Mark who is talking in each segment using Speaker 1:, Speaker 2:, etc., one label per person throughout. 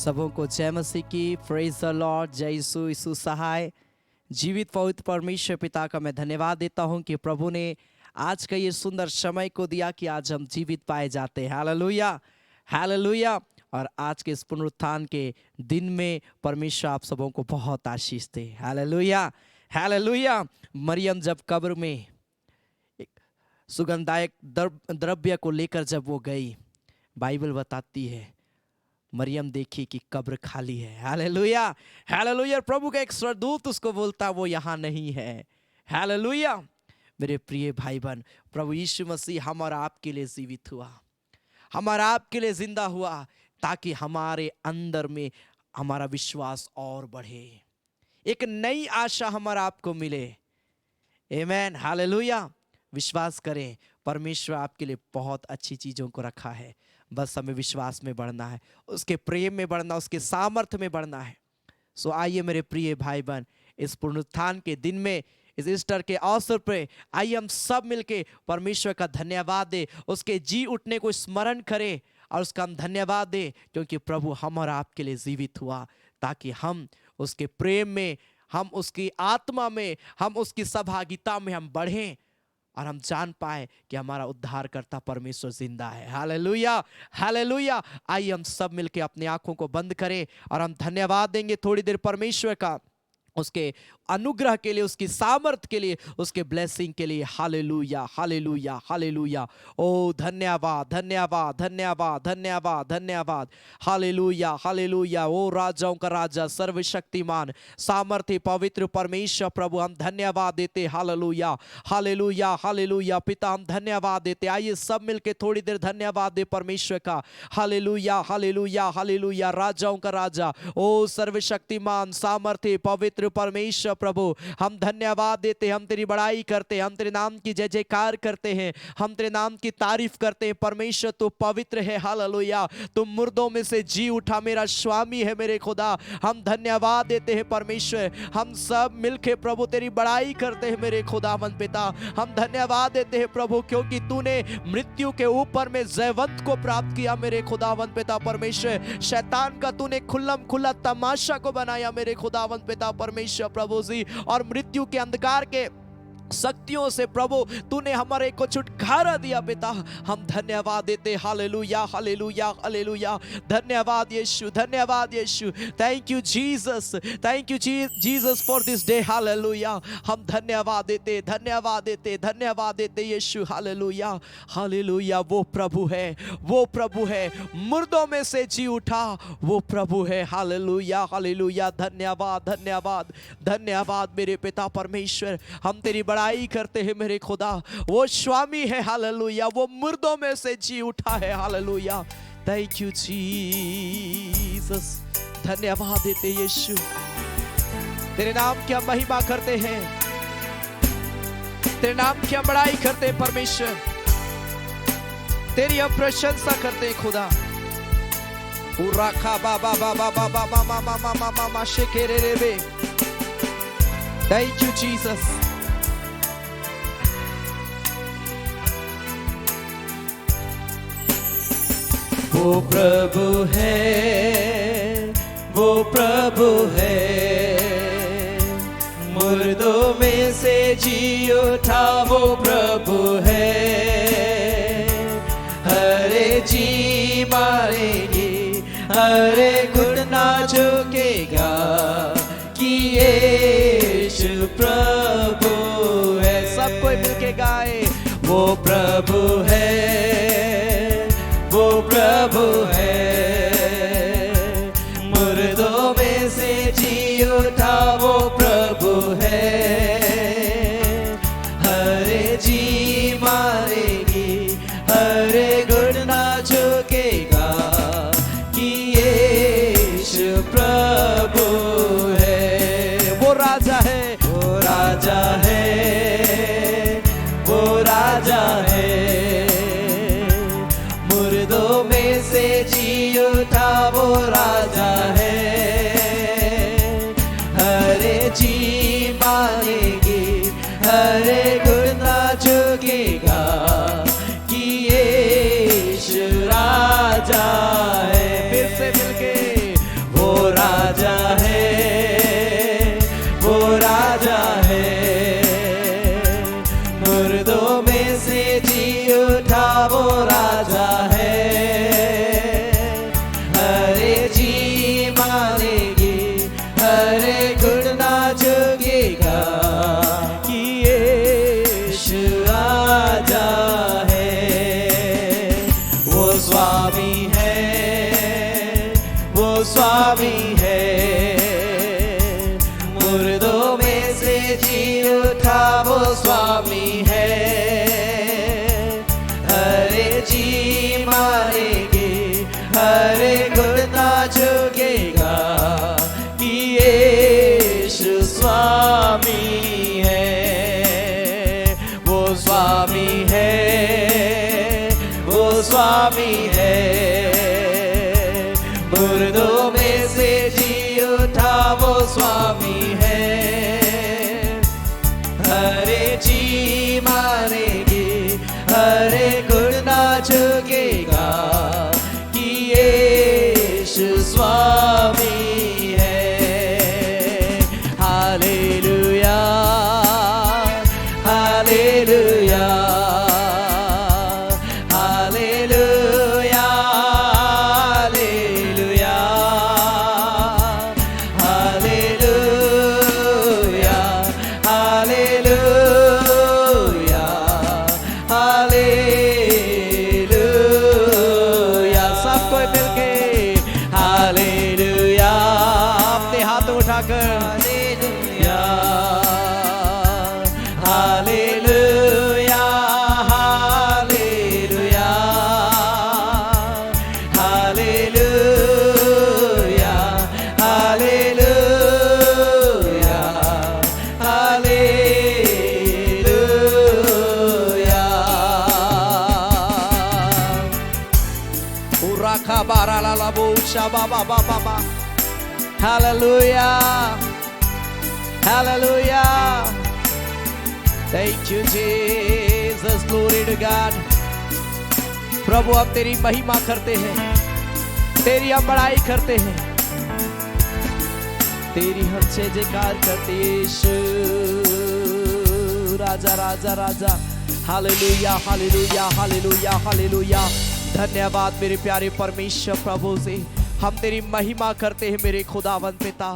Speaker 1: सबों को जय मसीह की। Praise the Lord. जय यीशु। यीशु सहाय। जीवित पवित्र परमेश्वर पिता का मैं धन्यवाद देता हूं कि प्रभु ने आज का ये सुंदर समय को दिया कि आज हम जीवित पाए जाते हैं। Hallelujah, hallelujah. और आज के इस पुनरुत्थान के दिन में परमेश्वर आप सबों को बहुत आशीष दे। हालेलुया, हालेलुया। मरियम जब कब्र में एक सुगंधदायक द्रव्य को लेकर जब वो गई, बाइबल बताती है मरियम देखी कि कब्र खाली है। Hallelujah, hallelujah. प्रभु का एक स्वर्गदूत उसको बोलता वो यहाँ नहीं है। हालेलुया। मेरे प्रिय भाई बहन, प्रभु यीशु मसीह हम और आपके लिए जीवित हुआ, हम और आपके लिए जिंदा हुआ, ताकि हमारे अंदर में हमारा विश्वास और बढ़े, एक नई आशा हम और आपको मिले। आमीन, हालेलुया। विश्वास करें, परमेश्वर आपके लिए बहुत अच्छी चीज़ों को रखा है। बस हमें विश्वास में बढ़ना है, उसके प्रेम में बढ़ना, उसके सामर्थ्य में बढ़ना है। सो आइए मेरे प्रिय भाई बहन, इस पुनरुत्थान के दिन में, इस ईस्टर के अवसर पे आइए हम सब मिलके परमेश्वर का धन्यवाद दें, उसके जी उठने को स्मरण करें और उसका हम धन्यवाद दें, क्योंकि प्रभु हम और आपके लिए जीवित हुआ, ताकि हम उसके प्रेम में, हम उसकी आत्मा में, हम उसकी सहभागिता में हम बढ़ें और हम जान पाए कि हमारा उद्धारकर्ता परमेश्वर जिंदा है। हालेलुया, हालेलुया। आइए हम सब मिलके अपनी आंखों को बंद करें और हम धन्यवाद देंगे थोड़ी देर परमेश्वर का, उसके अनुग्रह के लिए, उसकी सामर्थ के लिए, उसके ब्लेसिंग के लिए। हालेलुया, हालेलुया, हालेलुया। ओ धन्यवाद, धन्यवाद, धन्यवाद, धन्यवाद, धन्यवाद। Hallelujah, hallelujah. ओ राजाओं का राजा, सर्वशक्तिमान, सामर्थ्य, पवित्र परमेश्वर प्रभु, हम धन्यवाद देते। हालेलुया, हालेलुया, हालेलुया। पिता हम धन्यवाद देते। आइए सब मिलके थोड़ी देर धन्यवाद दे परमेश्वर का। हालेलुया, हालेलुया, हालेलुया। राजाओं का राजा, ओ सर्वशक्तिमान, सामर्थ्य, पवित्र परमेश्वर प्रभु, हम धन्यवाद देते, हम तेरी बड़ाई करते, हम तेरे नाम की जय जयकार करते हैं, हम तेरे नाम की तारीफ करते हैं। परमेश्वर तू पवित्र है। हालेलुया। तुम मुर्दों में से जी उठा, मेरा स्वामी है मेरे खुदा। हम धन्यवाद देते हैं परमेश्वर, हम सब मिलके प्रभु तेरी बड़ाई करते हैं मेरे खुदावंद पिता। हम धन्यवाद देते हैं प्रभु, क्योंकि तूने मृत्यु के ऊपर में जयवंत को प्राप्त किया मेरे खुदावंद पिता परमेश्वर। शैतान का तूने खुल्लम खुल्ला तमाशा को बनाया मेरे खुदावंद पिता परमेश्वर प्रभु जी, और मृत्यु के अंधकार के शक्तियों से प्रभु तूने हमारे को छुटकारा दिया पिता। हम धन्यवाद देते। हालेलुया, हालेलुया, हालेलुया। धन्यवाद यीशु, धन्यवाद Yeshu. Thank you Jesus, thank you Jesus for this day. हालेलुया। हम धन्यवाद देते, धन्यवाद देते, धन्यवाद देते यीशु। Hallelujah, hallelujah. वो प्रभु है, वो प्रभु है, मुर्दों में से जी उठा, वो प्रभु है। हालेलुया, हालेलुया। धन्यवाद, धन्यवाद, धन्यवाद मेरे पिता परमेश्वर। हम तेरी बड़ाई करते हैं मेरे खुदा। वो स्वामी है। हालेलुया। वो मुर्दों में से जी उठा है। हालेलुया। Thank you Jesus. धन्यवाद देते यीशु, तेरे नाम की हम महिमा करते हैं, तेरे नाम की हम बड़ाई करते हैं परमेश्वर, तेरी हम प्रशंसा करते हैं खुदा। उराखा बाबा बाबा बाबा मामा मामा मामा मा शेकेरे रेबे। Thank you Jesus. वो प्रभु है, वो प्रभु है, मुर्दों में से जी उठा, वो प्रभु है। हरे जी मारेगी, हरे घुटना झुकेगा कि यीशु प्रभु है। सब कोई मिलके गाए, वो प्रभु है, वो प्रभु है, मुर्दों में से जी उठा, वो प्रभु है। हरे जी मारेगी, हरे घुटना झुकेगा कि यीशु प्रभु है। वो राजा है, वो राजा है, वो राजा है, मुर्दों में से जी उठा, वो राजा है। हरे जी मानेगी, हरे घुटना झुकेगा कि यीशु राजा है। फिर से मिलके जी उठा वो स्वामी है। हरे जी मारेंगे, हरे घुटना झुकेगा कि यीशु स्वामी है। वो स्वामी है, वो स्वामी है। मुर्दों में से जी उठा वो स्वामी है। हरे जी मानेंगे, हरे घुटना झुकेगा कि यीशु स्वामी है। हालेलुया, हालेलुया, हालेलुया, हालेलुया, हालेलुया, हालेलुया। सब कोई मिलके हालेलुया, अपने हाथ उठाकर हालेलुया, हालेलुया, हालेलुया, हालेलुया, हालेलुया, hallelujah. Uraka barala la bocha ba ba ba ba ba. Hallelujah, hallelujah. Thank you Jesus, glory to God. प्रभु हम तेरी महिमा करते हैं, तेरी हम बड़ाई करते हैं, तेरी हम जय जयकार करते हैं यीशु राजा राजा राजा। हालेलुया, हालेलुया, हालेलुया, हालेलुया। धन्यवाद मेरे प्यारे परमेश्वर प्रभु से हम तेरी महिमा करते हैं मेरे खुदावंद पिता।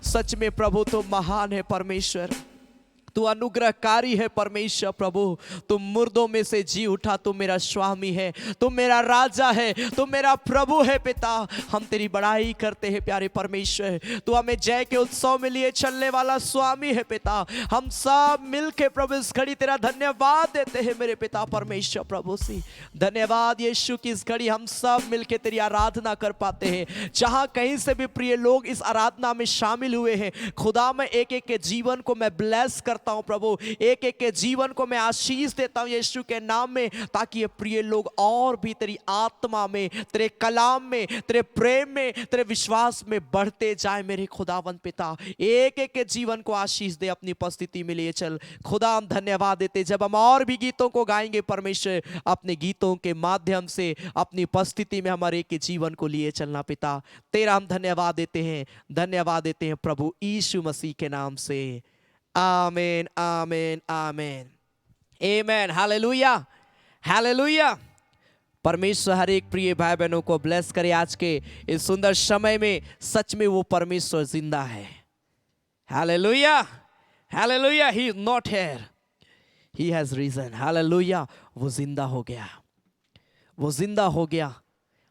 Speaker 1: सच में प्रभु तुम महान है परमेश्वर, तू अनुग्रहकारी है परमेश्वर प्रभु। तुम मुर्दों में से जी उठा, तुम मेरा स्वामी है, तुम मेरा राजा है, तुम मेरा प्रभु है पिता। हम तेरी बड़ाई करते हैं प्यारे परमेश्वर। तू हमें जय के उत्सव में लिए चलने वाला स्वामी है पिता। हम सब मिलके प्रभु इस घड़ी तेरा धन्यवाद देते हैं मेरे पिता परमेश्वर प्रभु से। धन्यवाद यीशु की इस घड़ी हम सब मिलके तेरी आराधना कर पाते हैं। जहां कहीं से भी प्रिय लोग इस आराधना में शामिल हुए हैं, खुदा मैं एक एक के जीवन को मैं ब्लेस करता हूं प्रभु, एक एक के जीवन को मैं आशीष देता हूं यीशु के नाम में, ताकि ये प्रिय लोग और भी तेरी आत्मा में, तेरे कलाम में, तेरे प्रेम में, तेरे विश्वास में बढ़ते जाए मेरे खुदावंद पिता। एक एक के जीवन को आशीष दे, अपनी उपस्थिति में लिए चल। खुदा हम धन्यवाद देते जब हम और भी गीतों को गाएंगे परमेश्वर, अपने गीतों के माध्यम से अपनी उपस्थिति में हमारे के जीवन को लिए चलना पिता। तेरा हम धन्यवाद देते हैं, धन्यवाद देते हैं प्रभु यीशु मसीह के नाम से। आमीन, आमीन, आमीन, आमीन। Hallelujah, hallelujah. परमेश्वर हर एक प्रिय भाई बहनों को ब्लेस करे आज के इस सुंदर समय में। सच में वो परमेश्वर जिंदा है। Hallelujah, hallelujah. He is not here, he has risen. Hallelujah, वो जिंदा हो गया, वो जिंदा हो गया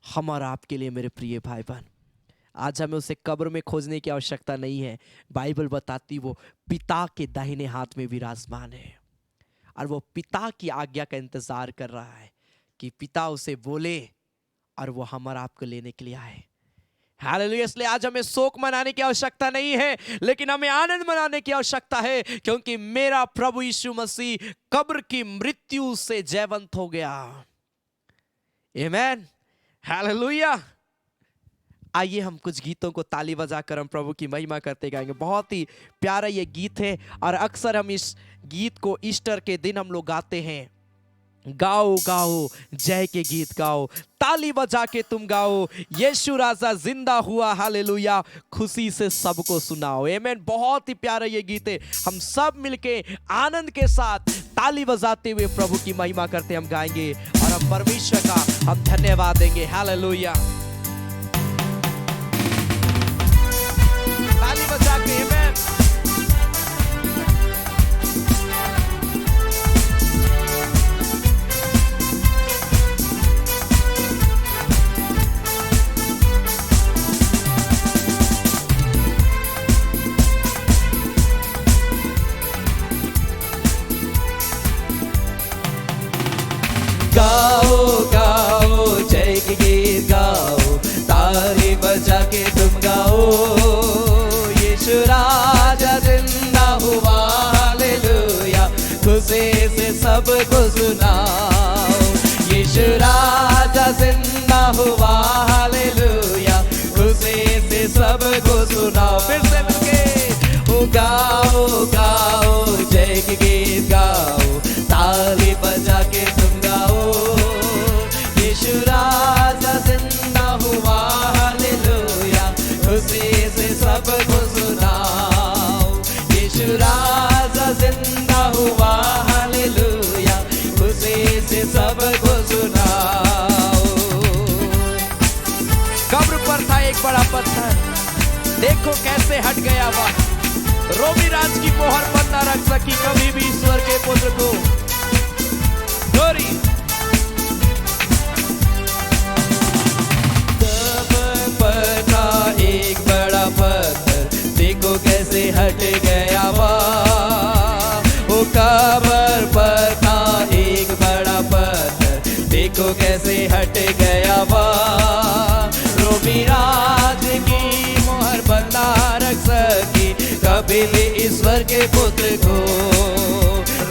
Speaker 1: हम और आपके लिए मेरे प्रिय भाई बहन। आज हमें उसे कब्र में खोजने की आवश्यकता नहीं है। बाइबल बताती वो पिता के दाहिने हाथ में विराजमान है और वो पिता की आज्ञा का इंतजार कर रहा है कि पिता उसे बोले और वो हम और आपको लेने के लिए आए। हालेलुया। इसलिए आज हमें शोक मनाने की आवश्यकता नहीं है, लेकिन हमें आनंद मनाने की आवश्यकता है, क्योंकि मेरा प्रभु यीशु मसीह कब्र की मृत्यु से जयवंत हो गया। आमीन, हालेलुया। आइए हम कुछ गीतों को ताली बजाकर हम प्रभु की महिमा करते गाएंगे। बहुत ही प्यारा ये गीत है और अक्सर हम इस गीत को ईस्टर के दिन हम लोग गाते हैं। गाओ गाओ जय के गीत गाओ, ताली बजा के तुम गाओ, यीशु राजा जिंदा हुआ, हालेलुया, खुशी से सबको सुनाओ। आमीन। बहुत ही प्यारा ये गीत है। हम सब मिलके आनंद के साथ ताली बजाते हुए प्रभु की महिमा करते हम गाएंगे और हम परमेश्वर का हम धन्यवाद देंगे। हालेलुया। ताली बजा के आमीन। गाओ गाओ जय के गीत गाओ, ताली बजा के तुम गाओ, यीशु राजा जिंदा हुआ, हालेलुया, खुशी से सबको सुनाओ, यीशु राजा जिंदा हुआ, हालेलुया, खुशी से सबको सुनाओ। फिर से मिलके गाओ गाओ जय के गीत गाओ, ताली बजा के तुम गाओ, यीशु राजा जिंदा हुआ, हालेलुया, खुशी से सबको सुनाओ, यीशु राजा जिंदा हुआ, हालेलुया, खुशी से सबको सुनाओ। कब्र पर था एक बड़ा पत्थर, देखो कैसे हट गया वह, रोमी राज की मोहर बंद न रख सकी कभी भी ईश्वर के पुत्र को। कब्र पर था एक बड़ा पत्थर, देखो कैसे हट गया वह, वो कब्र पर था एक बड़ा पत्थर, देखो कैसे हट गया वह, रोमी राज की मोहर बंद न रख सकी कभी भी ईश्वर के पुत्र को,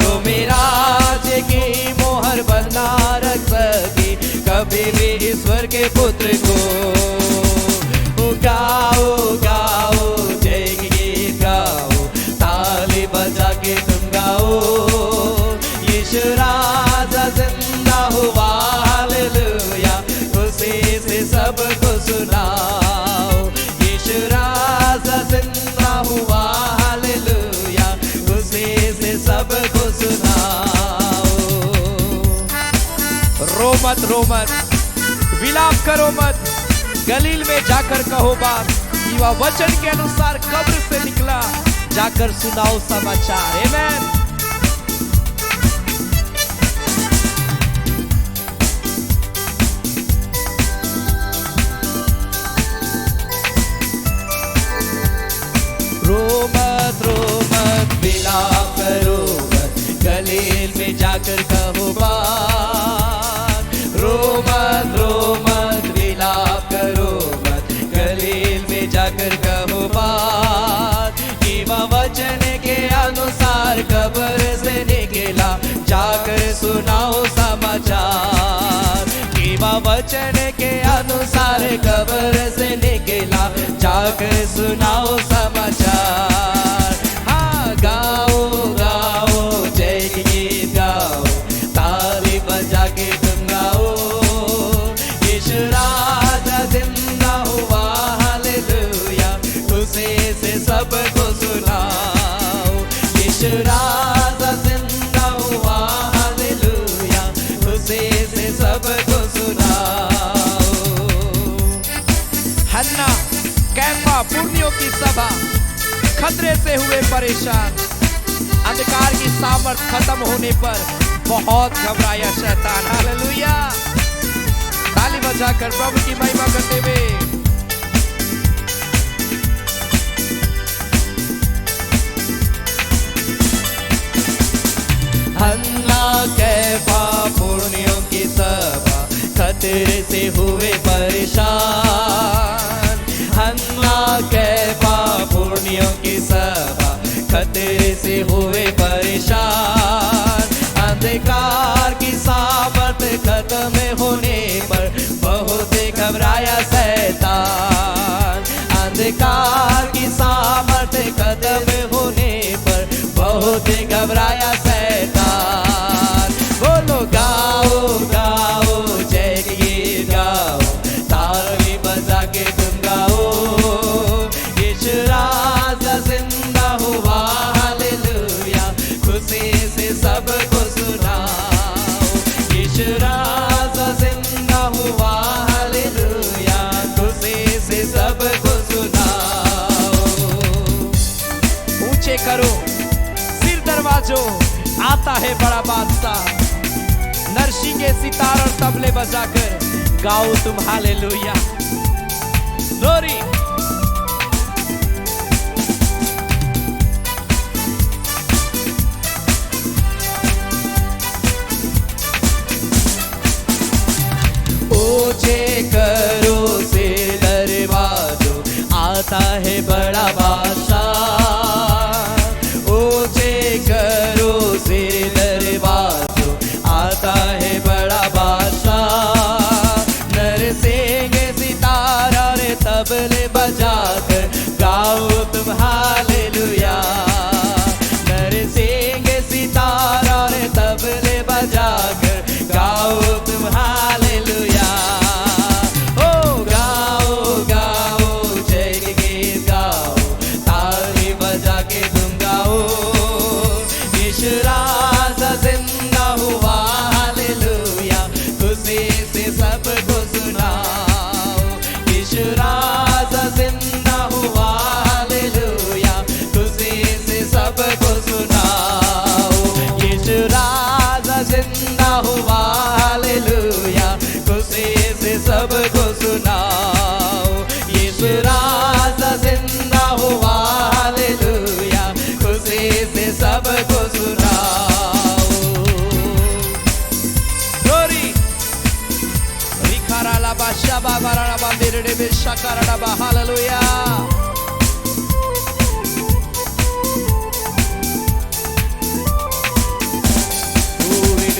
Speaker 1: रोमी राज की मोहर बंद न रख सकी कभी भी ईश्वर के पुत्र को। गाओ गाओ जय के गीत गाओ, ताली बजा के तुम गाओ, यीशु राजा जिंदा हुआ, हालेलुया, खुशी से सबको सुनाओ, यीशु राजा जिंदा हुआ, हालेलुया, खुशी से सबको सुनाओ। रो मत रो मत, विलाप करो मत, गलील में जाकर कहो बात, युवा वचन के अनुसार कब्र से निकला, जाकर सुनाओ समाचार। आमेन। रो मत विलाप करो मत, गलील में जाकर कहो बात, रो मत विलाप करो मत, गलील में जाकर कहो बात, ईवा वचन के अनुसार कब्र से निकला, जाकर सुनाओ समाचार, ईवा वचन के अनुसार कब्र से निकला, जाकर सुनाओ समाचार। हाँ गाओ गाओ जय के गीत गाओ, ताली बजा के तुम गाओ, यीशु राजा जिंदा हुआ, हालेलुया, खुशी से सबको सुनाओ, यीशु राजा जिंदा हुआ, हालेलुया, खुशी से सबको सुनाओ। हन्ना कैफा पुर्नियों की सभा खतरे से हुए परेशान, अंधकार की सामर्थ खत्म होने पर बहुत घबराया शैतान, हालेलुया, ताली बजाकर प्रभु की महिमा करते हुए। हन्ना कैफा पुर्नियों की सभा खतरे से हुए परेशान, हन्ना कैफा पुर्नियों की सभा खतरे से हुए परेशान, अंधकार की सामर्थ खत्म होने पर बहुत घबराया शैतान, अंधकार की सामर्थ खत्म होने पर बहुत घबराया शैतान। बोलो गाओ गाओ जय के गीत गाओ, ताली बजा के तुम गाओ, यीशु राजा जिंदा हुआ, हालेलुया, खुशी से सबको सुनाओ, यीशु राजा जिंदा हुआ, हालेलुया, खुशी से सबको सुनाओ। ऊंचे करो सिर दरवाजों, आता है बड़ा बादशाह, नरसिंगे सितार और तबले बजाकर गाओ तुम हालेलुया। ग्लोरी। करो सिर दरवाजों, आता है बड़ा बादशाह। नरसेंगे सितारा रे तबले बजाकर, गाओ तुम हालेलुया। नरसेंगे सितारा रे तबले बजाकर, गाओ तुम हालेलुया। ओ गाओ गाओ जय के गीत गाओ, ताली बजा के तुम गाओ। यीशु राजा जिंदा हुआ हालेलुया, खुशी से सबको सुनाओ। यीशु राजा जिंदा हुआ हालेलुया, खुशी से सबको सुनाओ। यीशु राजा जिंदा हुआ हालेलुया, खुशी से सबको सुनाओ। यीशु राजा जिंदा हुआ हालेलुया, खुशी से सबको सुनाओ। Glory. Rikara la basha ba barara ba direde be shakara la ba hallelujah.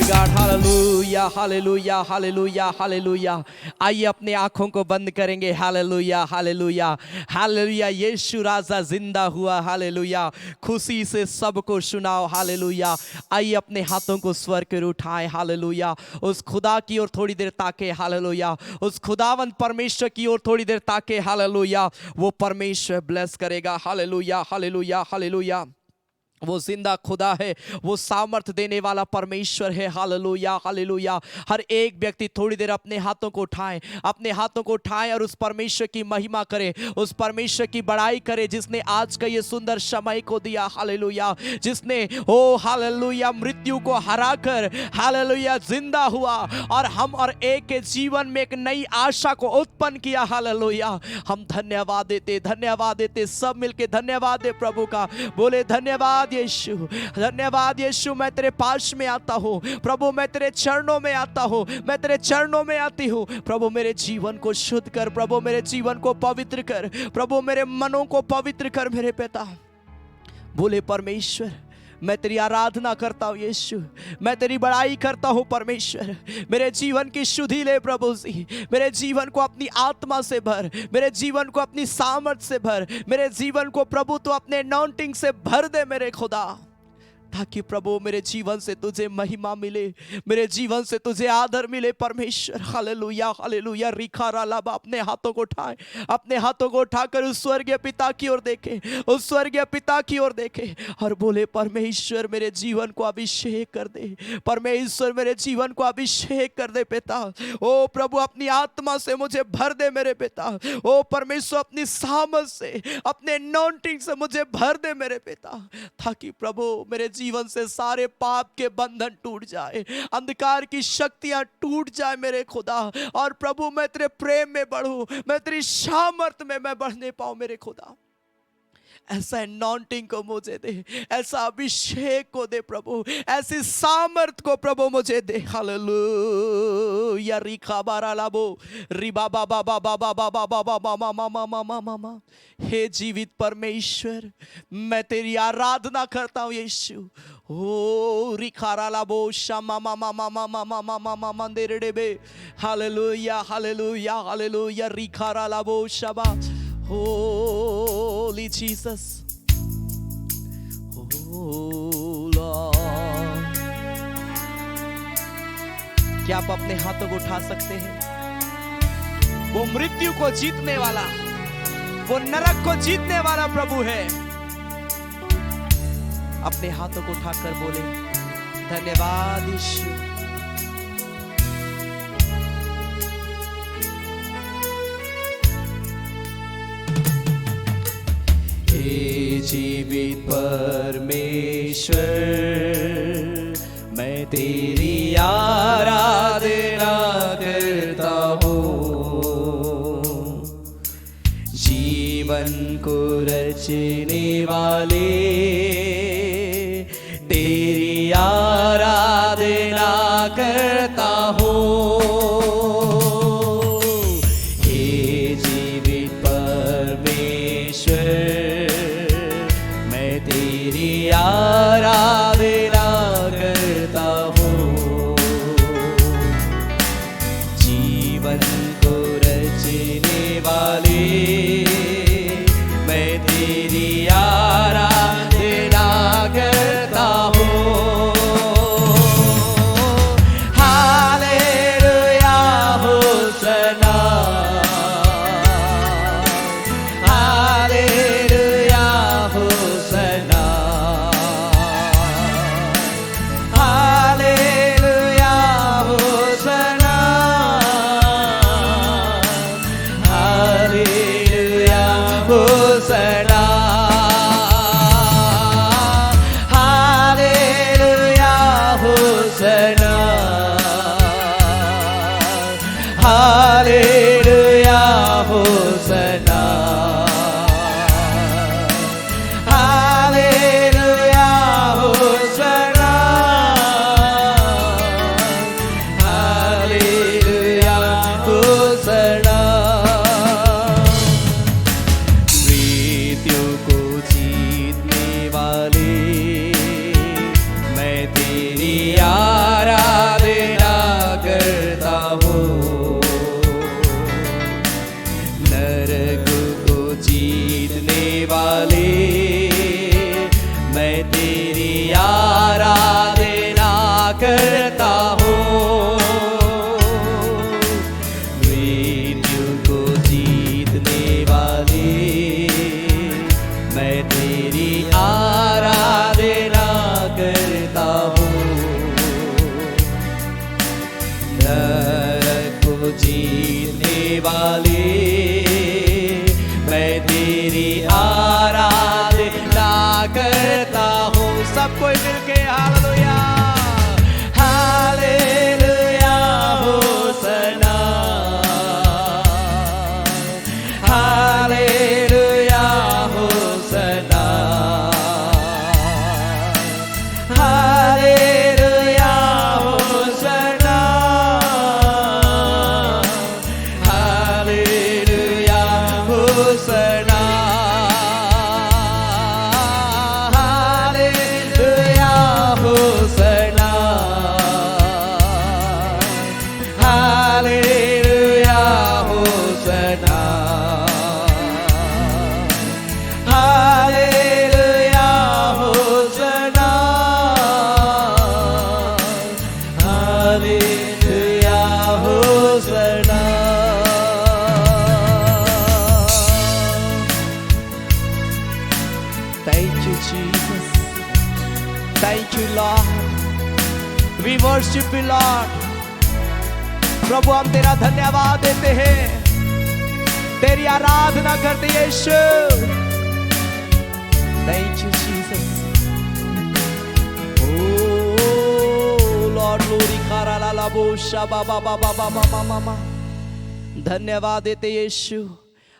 Speaker 1: God, hallelujah, hallelujah, hallelujah, hallelujah. आइए अपने आंखों को बंद करेंगे। हालेलुया, हालेलुया, हालेलुया। यीशु राजा जिंदा हुआ। हालेलुया, खुशी से सबको सुनाओ। हालेलुया। आइए अपने हाथों को स्वर कर उठाएं। हालेलुया। उस खुदा की ओर थोड़ी देर ताके। हालेलुया। उस खुदावंत परमेश्वर की ओर थोड़ी देर ताके। हालेलुया। वो परमेश्वर ब्लेस करेगा। हालेलुया, हालेलुया, हालेलुया। वो जिंदा खुदा है, वो सामर्थ देने वाला परमेश्वर है। Hallelujah, hallelujah. हर एक व्यक्ति थोड़ी देर अपने हाथों को उठाएं, अपने हाथों को उठाएं और उस परमेश्वर की महिमा करें, उस परमेश्वर की बड़ाई करें जिसने आज का ये सुंदर समय को दिया। हालेलुया। जिसने ओ हालेलुया मृत्यु को हराकर हालेलुया जिंदा हुआ और हम और एक के जीवन में एक नई आशा को उत्पन्न किया। हालेलुया। हम धन्यवाद देते, धन्यवाद देते, सब मिलके धन्यवाद दे प्रभु का। बोले धन्यवाद यीशु, धन्यवाद यीशु। मैं तेरे पास में आता हूँ प्रभु, मैं तेरे चरणों में आता हूँ, मैं तेरे चरणों में आती हूँ प्रभु। मेरे जीवन को शुद्ध कर प्रभु, मेरे जीवन को पवित्र कर प्रभु, मेरे मनों को पवित्र कर मेरे पिता। बोले परमेश्वर मैं तेरी आराधना करता हूँ यीशु, मैं तेरी बड़ाई करता हूँ परमेश्वर। मेरे जीवन की शुद्धि ले प्रभु जी, मेरे जीवन को अपनी आत्मा से भर, मेरे जीवन को अपनी सामर्थ से भर, मेरे जीवन को प्रभु तो अपने अनॉइंटिंग से भर दे मेरे खुदा, ताकि प्रभु मेरे जीवन से तुझे महिमा मिले, मेरे जीवन से तुझे आदर मिले परमेश्वर। हालेलुया, हालेलुया। रिखारा लाबा। अपने हाथों को उठाएं, अपने हाथों को उठाकर उस स्वर्गीय पिता की ओर देखें, उस स्वर्गीय पिता की ओर देखें और बोले परमेश्वर मेरे जीवन को अभिषेक कर दे, परमेश्वर मेरे जीवन को अभिषेक कर दे पिता। ओ प्रभु अपनी आत्मा से मुझे भर दे मेरे पिता। ओ परमेश्वर अपनी सामर्थ से, अपने अनॉइंटिंग से मुझे भर दे मेरे पिता, ताकि प्रभु मेरे जीवन से सारे पाप के बंधन टूट जाए, अंधकार की शक्तियां टूट जाए मेरे खुदा। और प्रभु मैं तेरे प्रेम में बढ़ूं, मैं तेरी सामर्थ में मैं बढ़ने पाऊं मेरे खुदा। ऐसा अनॉइंटिंग को मुझे दे, ऐसा अभिषेक को दे प्रभु, ऐसी सामर्थ को प्रभु मुझे दे। हालेलुया। रिखा बारा लाबो रिबा बाबा बाबा बाबा बाबा बाबा मामा मामा मामा। हे जीवित परमेश्वर मैं तेरी आराधना करता हूँ यीशु। ओ रिखारा लाबो शामा मामा मामा मामा मामा मामा देरेबे। हालेलुया, हालेलुया, हालेलुया। रिखारा लाबो शाबा। Holy Jesus, oh Lord। क्या आप अपने हाथों को उठा सकते हैं? वो मृत्यु को जीतने वाला, वो नरक को जीतने वाला प्रभु है। अपने हाथों को उठाकर बोले धन्यवाद यीशु। हे जीवित परमेश्वर मैं तेरी आराधना करता हूँ। जीवन को रचने वाले तेरी आराधना करता हूँ। हे जीवित परमेश्वर तेरी आराधना तेरी आराधना करता हूँ, मृत्यु को जीतने वाले मैं तेरी आराधना करता हूँ, नरक को जीतने वाले मैं तेरी आराधना करता हूँ। सब कोई मिलके hallelujah hallelujah होसना, hallelujah होसना, hallelujah होसना, hallelujah होसना, hallelujah होसना, hallelujah होसना, hallelujah होसना, hallelujah होसना। Thank you, Jesus. Thank you, Lord. We worship you, Lord. प्रभु हम तेरा धन्यवाद देते हैं, तेरी आराधना करते हैं यीशु। Thank you, Jesus. Oh Lord, glory kara la la bo shaba ba ba ba ba ba ba ba। धन्यवाद देते यीशु,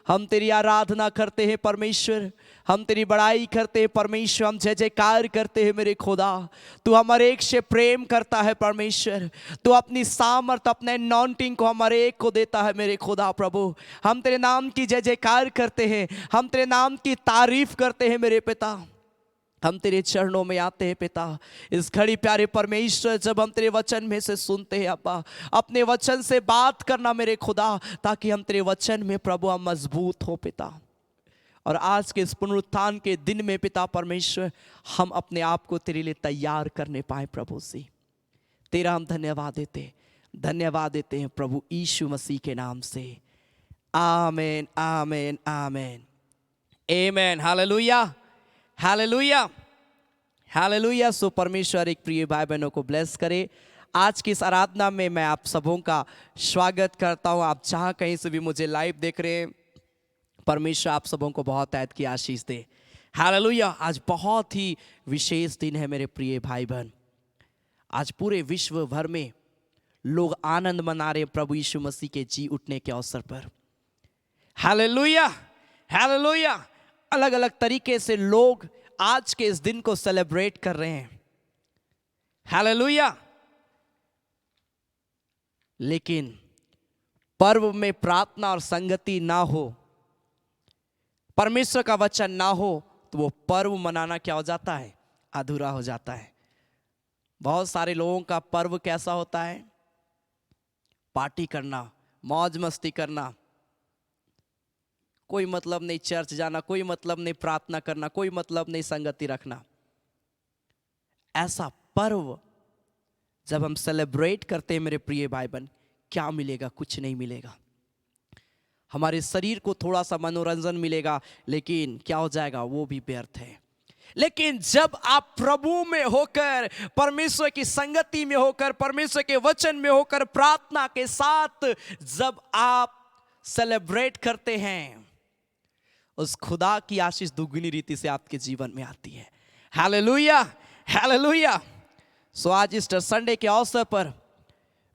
Speaker 1: हम तेरी आराधना करते हैं परमेश्वर, हम तेरी बड़ाई करते हैं परमेश्वर, हम जय जयकार करते हैं मेरे खुदा। तू हमारे एक से प्रेम करता है परमेश्वर, तू अपनी सामर्थ अपने अनॉइंटिंग को हमारे एक को देता है मेरे खुदा। प्रभु हम तेरे नाम की जय जयकार करते हैं, हम तेरे नाम की तारीफ करते हैं मेरे पिता। हम तेरे चरणों में आते हैं पिता, इस घड़ी प्यारे परमेश्वर जब हम तेरे वचन में से सुनते हैं अब्बा, अपने वचन से बात करना मेरे खुदा, ताकि हम तेरे वचन में प्रभु हम मजबूत हो पिता। और आज के इस पुनरुत्थान के दिन में पिता परमेश्वर हम अपने आप को तेरे लिए तैयार करने पाए प्रभु से। तेरा हम धन्यवाद देते हैं प्रभु यीशु मसीह के नाम से। आमेन आमेन आमेन आमेन। हालेलुया हालेलुया हालेलुया। सो परमेश्वर एक प्रिय भाई बहनों को ब्लेस करे। आज की इस आराधना में मैं आप सबों का स्वागत करता हूँ। आप जहाँ कहीं से भी मुझे लाइव देख रहे हैं, परमेश्वर आप सबों को बहुत ऐद की आशीष दे। हालेलुया। आज बहुत ही विशेष दिन है मेरे प्रिय भाई बहन। आज पूरे विश्व भर में लोग आनंद मना रहे हैं प्रभु यीशु मसीह के जी उठने के अवसर पर। Hallelujah hallelujah. अलग अलग तरीके से लोग आज के इस दिन को सेलिब्रेट कर रहे हैं। हालेलुया। लेकिन पर्व में प्रार्थना और संगति ना हो, परमेश्वर का वचन ना हो, तो वो पर्व मनाना क्या हो जाता है? अधूरा हो जाता है। बहुत सारे लोगों का पर्व कैसा होता है? पार्टी करना, मौज मस्ती करना, कोई मतलब नहीं चर्च जाना, कोई मतलब नहीं प्रार्थना करना, कोई मतलब नहीं संगति रखना। ऐसा पर्व जब हम सेलिब्रेट करते हैं मेरे प्रिय भाई बहन, क्या मिलेगा? कुछ नहीं मिलेगा। हमारे शरीर को थोड़ा सा मनोरंजन मिलेगा, लेकिन क्या हो जाएगा? वो भी व्यर्थ है। लेकिन जब आप प्रभु में होकर, परमेश्वर की संगति में होकर, परमेश्वर के वचन में होकर, प्रार्थना के साथ जब आप सेलिब्रेट करते हैं, उस खुदा की आशीष दुगनी रीति से आपके जीवन में आती है। हालेलुया हालेलुया। सो आज ईस्टर संडे के अवसर पर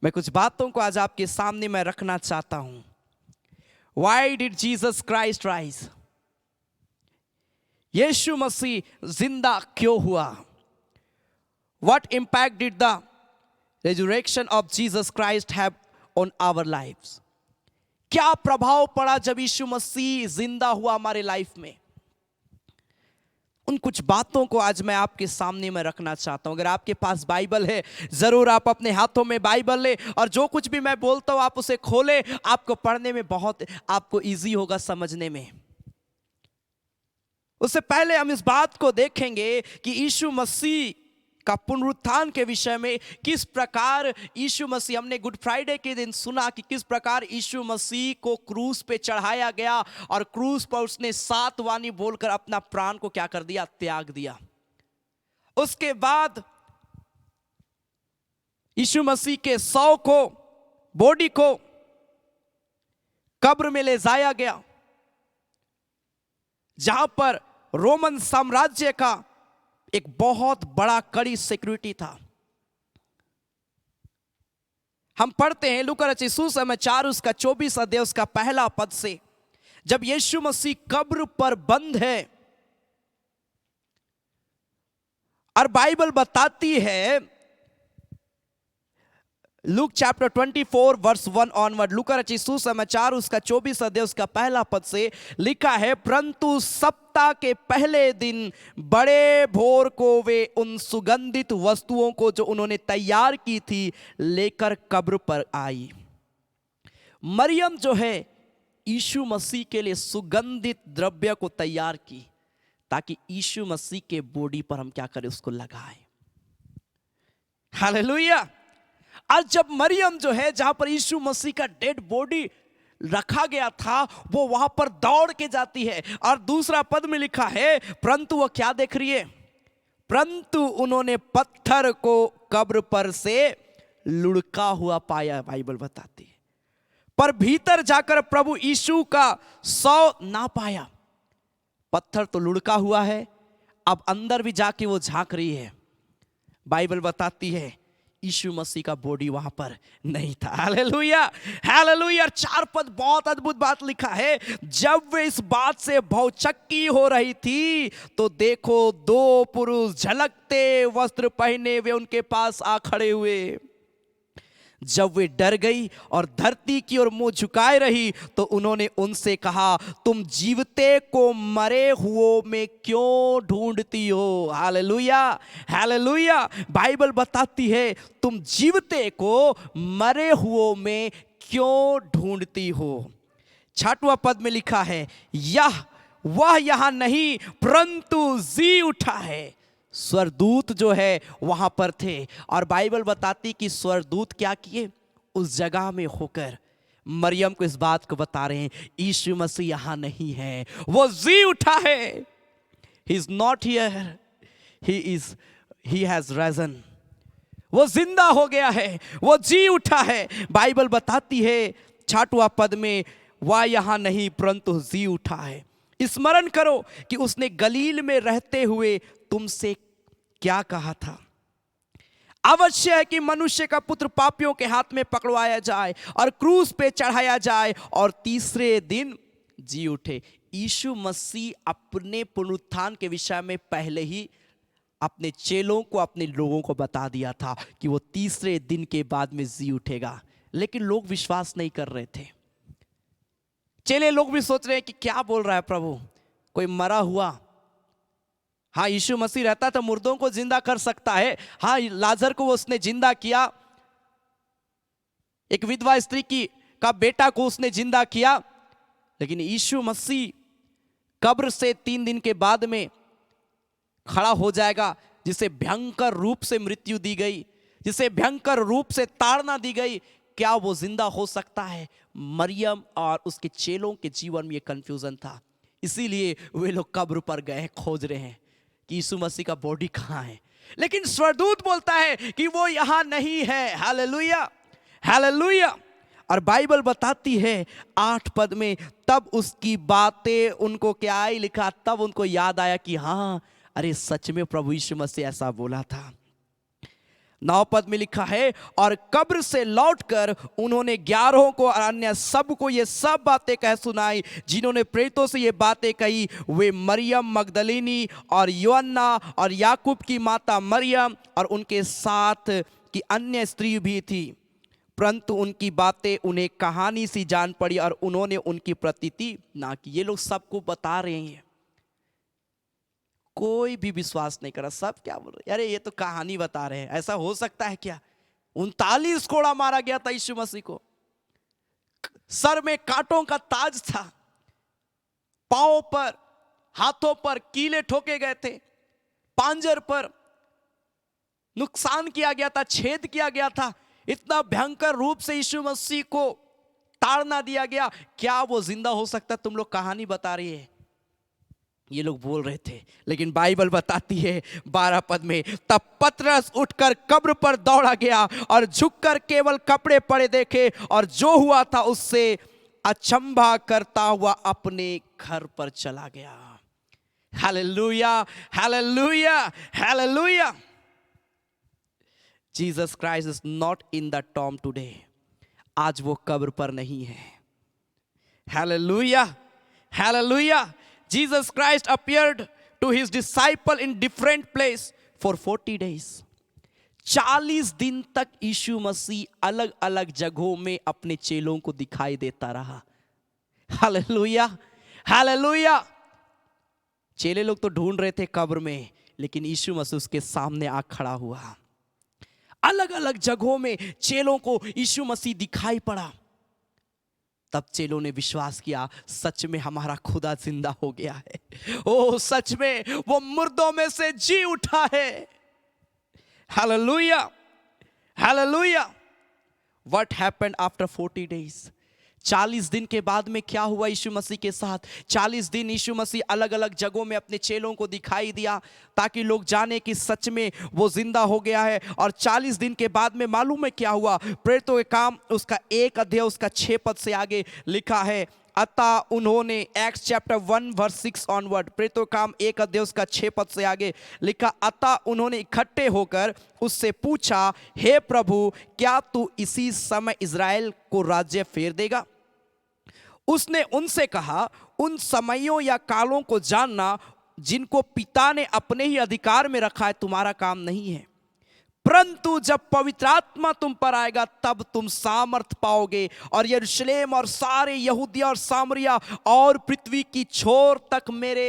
Speaker 1: मैं कुछ बातों को आज आपके सामने मैं रखना चाहता हूं। Why did Jesus Christ rise? यीशु मसीह जिंदा क्यों हुआ? What impact did the resurrection of Jesus Christ have on our lives? क्या प्रभाव पड़ा जब यीशु मसीह जिंदा हुआ हमारे लाइफ में? उन कुछ बातों को आज मैं आपके सामने में रखना चाहता हूं। अगर आपके पास बाइबल है, जरूर आप अपने हाथों में बाइबल ले, और जो कुछ भी मैं बोलता हूं आप उसे खोले। आपको पढ़ने में बहुत आपको इजी होगा, समझने में। उससे पहले हम इस बात को देखेंगे कि यीशु मसीह का पुनरुत्थान के विषय में किस प्रकार यीशु मसीह, हमने गुड फ्राइडे के दिन सुना कि किस प्रकार यीशु मसीह को क्रूस पे चढ़ाया गया और क्रूस पर उसने 7 वाणी बोलकर अपना प्राण को क्या कर दिया, त्याग दिया। उसके बाद यीशु मसीह के 100 को बॉडी को कब्र में ले जाया गया, जहां पर रोमन साम्राज्य का एक बहुत बड़ा कड़ी सिक्योरिटी था। हम पढ़ते हैं लूका रचित सुसमाचार उसका 24 अध्याय उसका पहला पद से, जब यीशु मसीह कब्र पर बंद है और बाइबल बताती है, लूक चैप्टर 24 वर्स 1 ऑनवर्ड, लूका रचित सुसमाचार उसका 24 अध्याय उसका पहला पद से लिखा है, परंतु सप्ताह के पहले दिन बड़े भोर को वे उन सुगंधित वस्तुओं को जो उन्होंने तैयार की थी लेकर कब्र पर आई। मरियम जो है यीशु मसीह के लिए सुगंधित द्रव्य को तैयार की ताकि यीशु मसीह के बॉडी पर हम क्या करें, उसको लगाएं। हालेलुया। आज जब मरियम जो है, जहां पर यीशु मसीह का डेड बॉडी रखा गया था, वो वहां पर दौड़ के जाती है और दूसरा पद में लिखा है, परंतु वो क्या देख रही है, परंतु उन्होंने पत्थर को कब्र पर से लुढ़का हुआ पाया, बाइबल बताती है, पर भीतर जाकर प्रभु यीशु का 100 ना पाया। पत्थर तो लुढ़का हुआ है, अब अंदर भी जाके वो झांक रही है, बाइबल बताती है यीशु मसीह का बॉडी वहां पर नहीं था। Hallelujah, hallelujah. 4 पद बहुत अद्भुत बात लिखा है, जब वे इस बात से भौचक्की हो रही थी तो देखो 2 पुरुष झलकते वस्त्र पहने वे उनके पास आ खड़े हुए। जब वे डर गई और धरती की ओर मुंह झुकाए रही तो उन्होंने उनसे कहा, तुम जीवते को मरे हुओं में क्यों ढूंढती हो। Hallelujah, hallelujah. बाइबल बताती है तुम जीवते को मरे हुओं में क्यों ढूंढती हो। 6वां पद में लिखा है, वह यहां नहीं परंतु जी उठा है। स्वर्गदूत जो है वहां पर थे और बाइबल बताती कि स्वर्गदूत क्या किए, उस जगह में होकर मरियम को इस बात को बता रहे हैं, यीशु मसीह यहां नहीं है, वो जी उठा है। ही is not here, he has risen. वो जिंदा हो गया है, वो जी उठा है। बाइबल बताती है 6वां पद में, वह यहां नहीं परंतु जी उठा है। स्मरण करो कि उसने गलील में रहते हुए तुमसे क्या कहा था, अवश्य है कि मनुष्य का पुत्र पापियों के हाथ में पकड़वाया जाए और क्रूस पे चढ़ाया जाए और तीसरे दिन जी उठे। यीशु मसीह अपने पुनरुत्थान के विषय में पहले ही अपने चेलों को, अपने लोगों को बता दिया था कि वो तीसरे दिन के बाद में जी उठेगा, लेकिन लोग विश्वास नहीं कर रहे थे। चेले लोग भी सोच रहे हैं कि क्या बोल रहा है प्रभु, कोई मरा हुआ। हाँ, यीशु मसीह रहता तो मुर्दों को जिंदा कर सकता है। हाँ, लाजर को उसने जिंदा किया, एक विधवा स्त्री का बेटा को उसने जिंदा किया, लेकिन यीशु मसीह कब्र से 3 दिन के बाद में खड़ा हो जाएगा, जिसे भयंकर रूप से मृत्यु दी गई, जिसे भयंकर रूप से ताड़ना दी गई। क्या वो जिंदा हो सकता है? मरियम और उसके चेलों के जीवन में ये कंफ्यूजन था, इसीलिए वे लोग कब्र पर गए, खोज रहे हैं कि यीशु मसीह का बॉडी कहां है। लेकिन स्वर्गदूत बोलता है कि वो यहां नहीं है। Hallelujah, hallelujah. और बाइबल बताती है 8 पद में, तब उसकी बातें उनको क्या आई, लिखा, तब उनको याद आया कि हाँ, अरे सच में प्रभु यीशु मसीह ऐसा बोला था। 9 पद में लिखा है, और कब्र से लौटकर उन्होंने 11 को और अन्य सबको ये सब बातें कह सुनाई जिन्होंने प्रेरितों से ये बातें कही। वे मरियम मगदलीनी और योअन्ना और याकूब की माता मरियम और उनके साथ की अन्य स्त्री भी थी, परंतु उनकी बातें उन्हें कहानी सी जान पड़ी और उन्होंने उनकी प्रतीति ना की। ये लोग सबको बता रहे हैं, कोई भी विश्वास नहीं करा। सब क्या बोल रहे, अरे ये तो कहानी बता रहे हैं, ऐसा हो सकता है क्या? 39 कोड़ा मारा गया था यीशु मसीह को, सर में कांटों का ताज था, पांव पर हाथों पर कीले ठोके गए थे, पांजर पर नुकसान किया गया था, छेद किया गया था, इतना भयंकर रूप से यीशु मसीह को ताड़ना दिया गया। क्या वो जिंदा हो सकता? तुम लोग कहानी बता रही है, ये लोग बोल रहे थे, लेकिन बाइबल बताती है 12 पद में, तब पतरस उठकर कब्र पर दौड़ा गया और झुककर केवल कपड़े पड़े देखे और जो हुआ था उससे अचंभा करता हुआ अपने घर पर चला गया। हालेलुया, हालेलुया, hallelujah. Jesus Christ is not in the Tom today. आज वो कब्र पर नहीं है। Hallelujah, hallelujah. Jesus Christ appeared to his disciple in different place for 40 days. 40 दिन तक यीशु मसीह अलग अलग जगहों में अपने चेलों को दिखाई देता रहा। Hallelujah, hallelujah. चेले लोग तो ढूंढ रहे थे कब्र में, लेकिन यीशु मसीह उसके सामने आ खड़ा हुआ। अलग अलग जगहों में चेलों को यीशु मसीह दिखाई पड़ा। तब चेलों ने विश्वास किया, सच में हमारा खुदा जिंदा हो गया है। ओ सच में वो मुर्दों में से जी उठा है। Hallelujah, hallelujah. What happened after 40 days? 40 दिन के बाद में क्या हुआ यीशु मसीह के साथ? 40 दिन यीशु मसीह अलग अलग जगहों में अपने चेलों को दिखाई दिया, ताकि लोग जाने कि सच में वो जिंदा हो गया है। और 40 दिन के बाद में मालूम है क्या हुआ? प्रेरितों के काम उसका 1 अध्याय उसका 6 पद से आगे लिखा है, अतः उन्होंने, एक्ट्स चैप्टर 1 वर्स 6 ऑनवर्ड, प्रेरितों के काम 1 अध्याय उसका 6 पद से आगे लिखा, अतः उन्होंने इकट्ठे होकर उससे पूछा, हे प्रभु, क्या तू इसी समय इज़राइल को राज्य फेर देगा? उसने उनसे कहा, उन समयों या कालों को जानना जिनको पिता ने अपने ही अधिकार में रखा है तुम्हारा काम नहीं है, परंतु जब पवित्र आत्मा तुम पर आएगा तब तुम सामर्थ पाओगे और यरूशलेम और सारे यहूदिया और सामरिया और पृथ्वी की छोर तक मेरे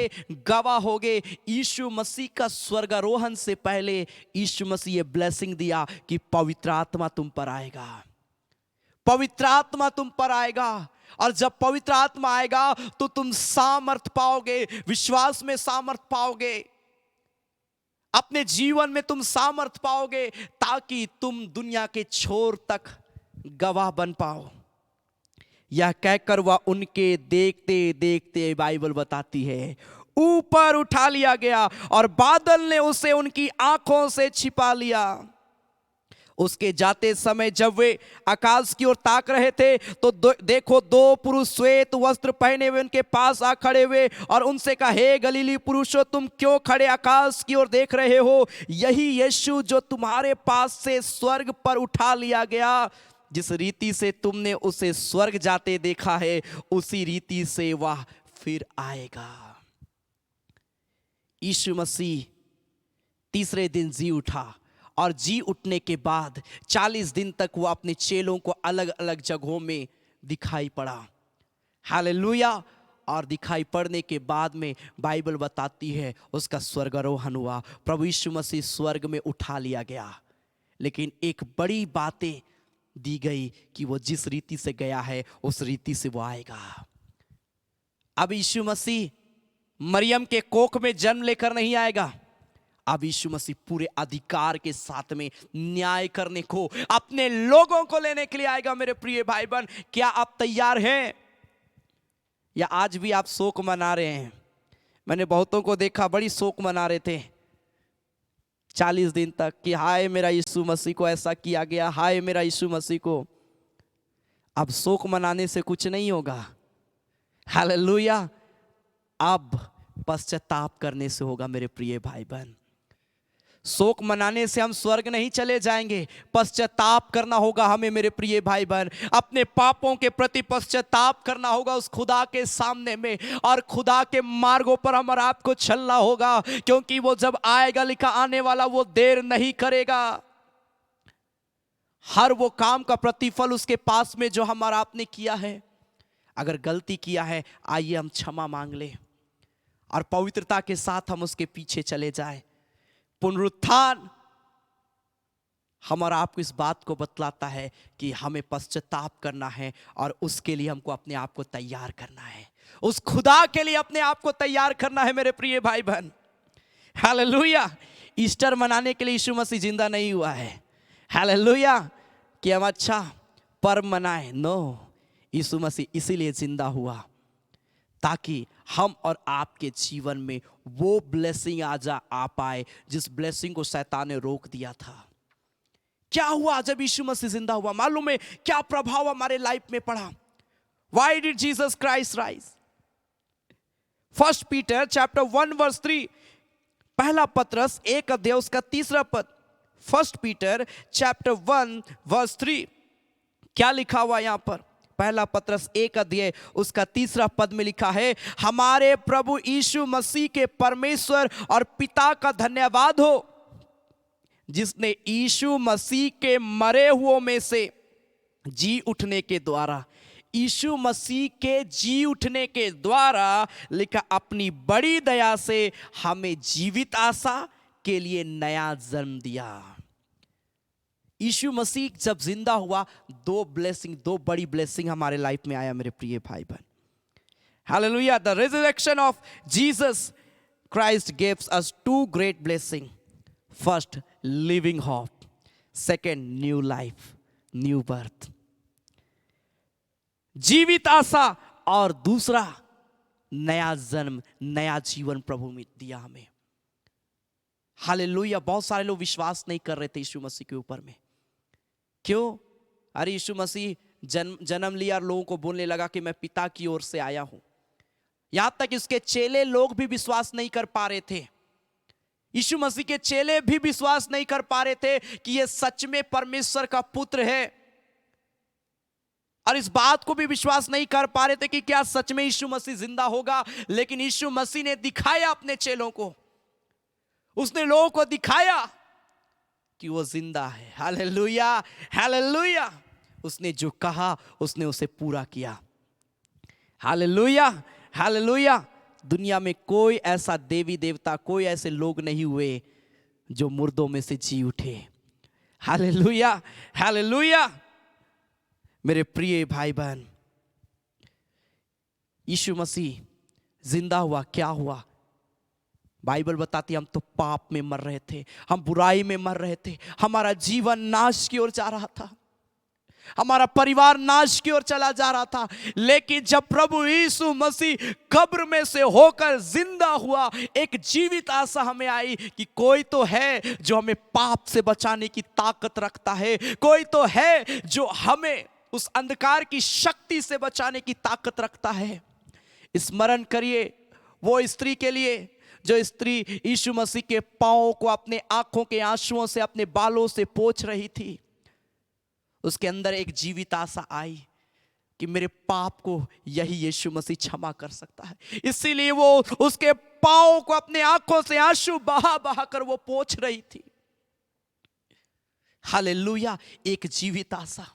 Speaker 1: गवाह होगे। यीशु मसीह का स्वर्गारोहण से पहले यीशु मसीह ये ब्लेसिंग दिया कि पवित्र आत्मा तुम पर आएगा, पवित्र आत्मा तुम पर आएगा। और जब पवित्र आत्मा आएगा तो तुम सामर्थ पाओगे, विश्वास में सामर्थ पाओगे, अपने जीवन में तुम सामर्थ पाओगे, ताकि तुम दुनिया के छोर तक गवाह बन पाओ। यह कहकर वह उनके देखते देखते, बाइबल बताती है, ऊपर उठा लिया गया और बादल ने उसे उनकी आंखों से छिपा लिया। उसके जाते समय जब वे आकाश की ओर ताक रहे थे तो देखो 2 पुरुष श्वेत वस्त्र पहने हुए उनके पास आ खड़े हुए और उनसे कहा, हे गलीली पुरुषों, तुम क्यों खड़े आकाश की ओर देख रहे हो? यही यीशु जो तुम्हारे पास से स्वर्ग पर उठा लिया गया, जिस रीति से तुमने उसे स्वर्ग जाते देखा है, उसी रीति से वह फिर आएगा। यीशु मसीह तीसरे दिन जी उठा और जी उठने के बाद 40 दिन तक वो अपने चेलों को अलग अलग जगहों में दिखाई पड़ा। हालेलुया। और दिखाई पड़ने के बाद में बाइबल बताती है उसका स्वर्गारोहण हुआ, प्रभु यीशु मसीह स्वर्ग में उठा लिया गया। लेकिन एक बड़ी बातें दी गई कि वो जिस रीति से गया है उस रीति से वो आएगा। अब यीशु मसीह मरियम के कोख में जन्म लेकर नहीं आएगा। अब यीशु मसीह पूरे अधिकार के साथ में न्याय करने को, अपने लोगों को लेने के लिए आएगा। मेरे प्रिय भाई बहन, क्या आप तैयार हैं? या आज भी आप शोक मना रहे हैं? मैंने बहुतों को देखा बड़ी शोक मना रहे थे 40 दिन तक कि हाय मेरा यीशु मसीह को ऐसा किया गया, हाय मेरा यीशु मसीह को। अब शोक मनाने से कुछ नहीं होगा। हालेलुया। अब पश्चाताप करने से होगा मेरे प्रिय भाई बहन। शोक मनाने से हम स्वर्ग नहीं चले जाएंगे, पश्चाताप करना होगा हमें मेरे प्रिय भाई बहन। अपने पापों के प्रति पश्चाताप करना होगा उस खुदा के सामने में, और खुदा के मार्गों पर हम और आपको चलना होगा, क्योंकि वो जब आएगा, लिखा आने वाला, वो देर नहीं करेगा। हर वो काम का प्रतिफल उसके पास में जो हमारा आपने किया है। अगर गलती किया है, आइए हम क्षमा मांग ले और पवित्रता के साथ हम उसके पीछे चले जाए। पुनरुत्थान हम और आपको इस बात को बतलाता है कि हमें पश्चाताप करना है और उसके लिए हमको अपने आप को तैयार करना है, उस खुदा के लिए अपने आप को तैयार करना है मेरे प्रिय भाई बहन। हालेलुया। ईस्टर मनाने के लिए यीशु मसीह जिंदा नहीं हुआ है, हालेलुया, कि हम अच्छा पर्व मनाएं। नो, यीशु मसीह इसीलिए जिंदा हुआ ताकि हम और आपके जीवन में वो ब्लेसिंग आ पाए जिस ब्लेसिंग को शैतान ने रोक दिया था। क्या हुआ जब यीशु मसीह जिंदा हुआ? मालूम है क्या प्रभाव हमारे लाइफ में पड़ा? Why did Jesus Christ rise? 1 Peter chapter 1 verse 3, पहला पत्रस 1 अध्याय उसका 3 पद। 1 Peter chapter 1 verse 3, क्या लिखा हुआ यहां पर? पहला पत्रस 1 अध्याय उसका 3 पद में लिखा है, हमारे प्रभु यीशु मसीह के परमेश्वर और पिता का धन्यवाद हो, जिसने यीशु मसीह के मरे हुओं में से जी उठने के द्वारा, यीशु मसीह के जी उठने के द्वारा लिखा, अपनी बड़ी दया से हमें जीवित आशा के लिए नया जन्म दिया। यीशु मसीह जब जिंदा हुआ, दो बड़ी ब्लेसिंग हमारे लाइफ में आया मेरे प्रिय भाई बहन। Hallelujah. The resurrection of Jesus Christ gives us 2 great blessing. First, living hope. Second, new life, new birth, जीवित आशा। और दूसरा, नया जन्म, नया जीवन प्रभु ने दिया हमें। हालेलुया। बहुत सारे लोग विश्वास नहीं कर रहे थे यीशु मसीह के ऊपर में। क्यों? अरे यीशु मसीह जन्म लिया और लोगों को बोलने लगा कि मैं पिता की ओर से आया हूं। यहां तक उसके चेले लोग भी विश्वास नहीं कर पा रहे थे। यीशु मसीह के चेले भी विश्वास नहीं कर पा रहे थे कि यह सच में परमेश्वर का पुत्र है, और इस बात को भी विश्वास नहीं कर पा रहे थे कि क्या सच में यीशु मसीह जिंदा होगा। लेकिन यीशु मसीह ने दिखाया अपने चेलों को, उसने लोगों को दिखाया कि वो जिंदा है। Hallelujah, hallelujah. उसने जो कहा उसने उसे पूरा किया। Hallelujah, hallelujah. दुनिया में कोई ऐसा देवी देवता, कोई ऐसे लोग नहीं हुए जो मुर्दों में से जी उठे। Hallelujah, hallelujah. मेरे प्रिय भाई बहन, यीशु मसीह जिंदा हुआ, क्या हुआ? बाइबल बताती है हम तो पाप में मर रहे थे, हम बुराई में मर रहे थे, हमारा जीवन नाश की ओर जा रहा था, हमारा परिवार नाश की ओर चला जा रहा था। लेकिन जब प्रभु यीशु मसीह कब्र में से होकर जिंदा हुआ, एक जीवित आशा हमें आई कि कोई तो है जो हमें पाप से बचाने की ताकत रखता है, कोई तो है जो हमें उस अंधकार की शक्ति से बचाने की ताकत रखता है। स्मरण करिए वो स्त्री के लिए, जो स्त्री यीशु मसीह के पांवों को अपने आंखों के आंसुओं से, अपने बालों से पोंछ रही थी। उसके अंदर एक जीवित आशा आई कि मेरे पाप को यही यीशु मसीह क्षमा कर सकता है। इसीलिए वो उसके पांवों को अपने आंखों से आंसू बहा बहा कर वो पोंछ रही थी। हालेलुया। एक जीवित आशा,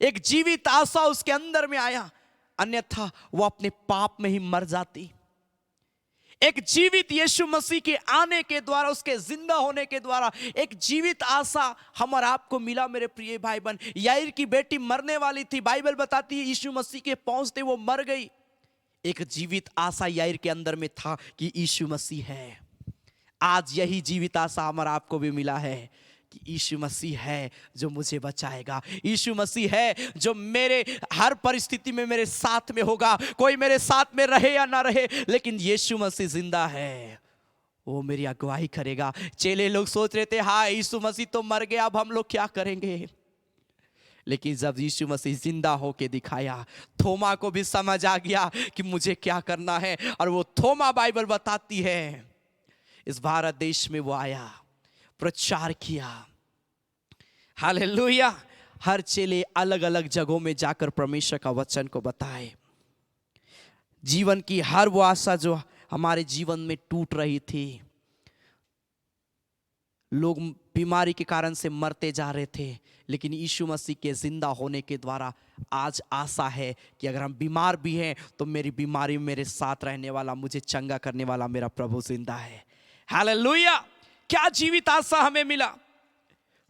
Speaker 1: एक जीवित आशा उसके अंदर में आया, अन्यथा वो अपने पाप में ही मर जाती। एक जीवित यीशु मसीह के आने के द्वारा, उसके जिंदा होने के द्वारा एक जीवित आशा हम और आपको मिला मेरे प्रिय भाई बहन। याईर की बेटी मरने वाली थी, बाइबल बताती है यीशु मसीह के पहुंचते वो मर गई। एक जीवित आशा याईर के अंदर में था कि यीशु मसीह है। आज यही जीवित आशा हम और आपको भी मिला है कि यीशु मसीह है जो मुझे बचाएगा, यीशु मसीह है जो मेरे हर परिस्थिति में मेरे साथ में होगा। कोई मेरे साथ में रहे या ना रहे, लेकिन यीशु मसीह जिंदा है, वो मेरी अगुवाई करेगा। चेले लोग सोच रहे थे हाँ यीशु मसीह तो मर गया, अब हम लोग क्या करेंगे। लेकिन जब यीशु मसीह जिंदा होके दिखाया, थोमा को भी समझ आ गया कि मुझे क्या करना है। और वो थोमा, बाइबल बताती है, इस भारत देश में वो आया, प्रचार किया। हालेलुया। हर चेले अलग अलग जगहों में जाकर परमेश्वर का वचन को बताए। जीवन की हर वो आशा जो हमारे जीवन में टूट रही थी, लोग बीमारी के कारण से मरते जा रहे थे, लेकिन यीशु मसीह के जिंदा होने के द्वारा आज आशा है कि अगर हम बीमार भी हैं तो मेरी बीमारी में मेरे साथ रहने वाला, मुझे चंगा करने वाला मेरा प्रभु जिंदा है। हालेलुया। क्या जीवित आशा हमें मिला।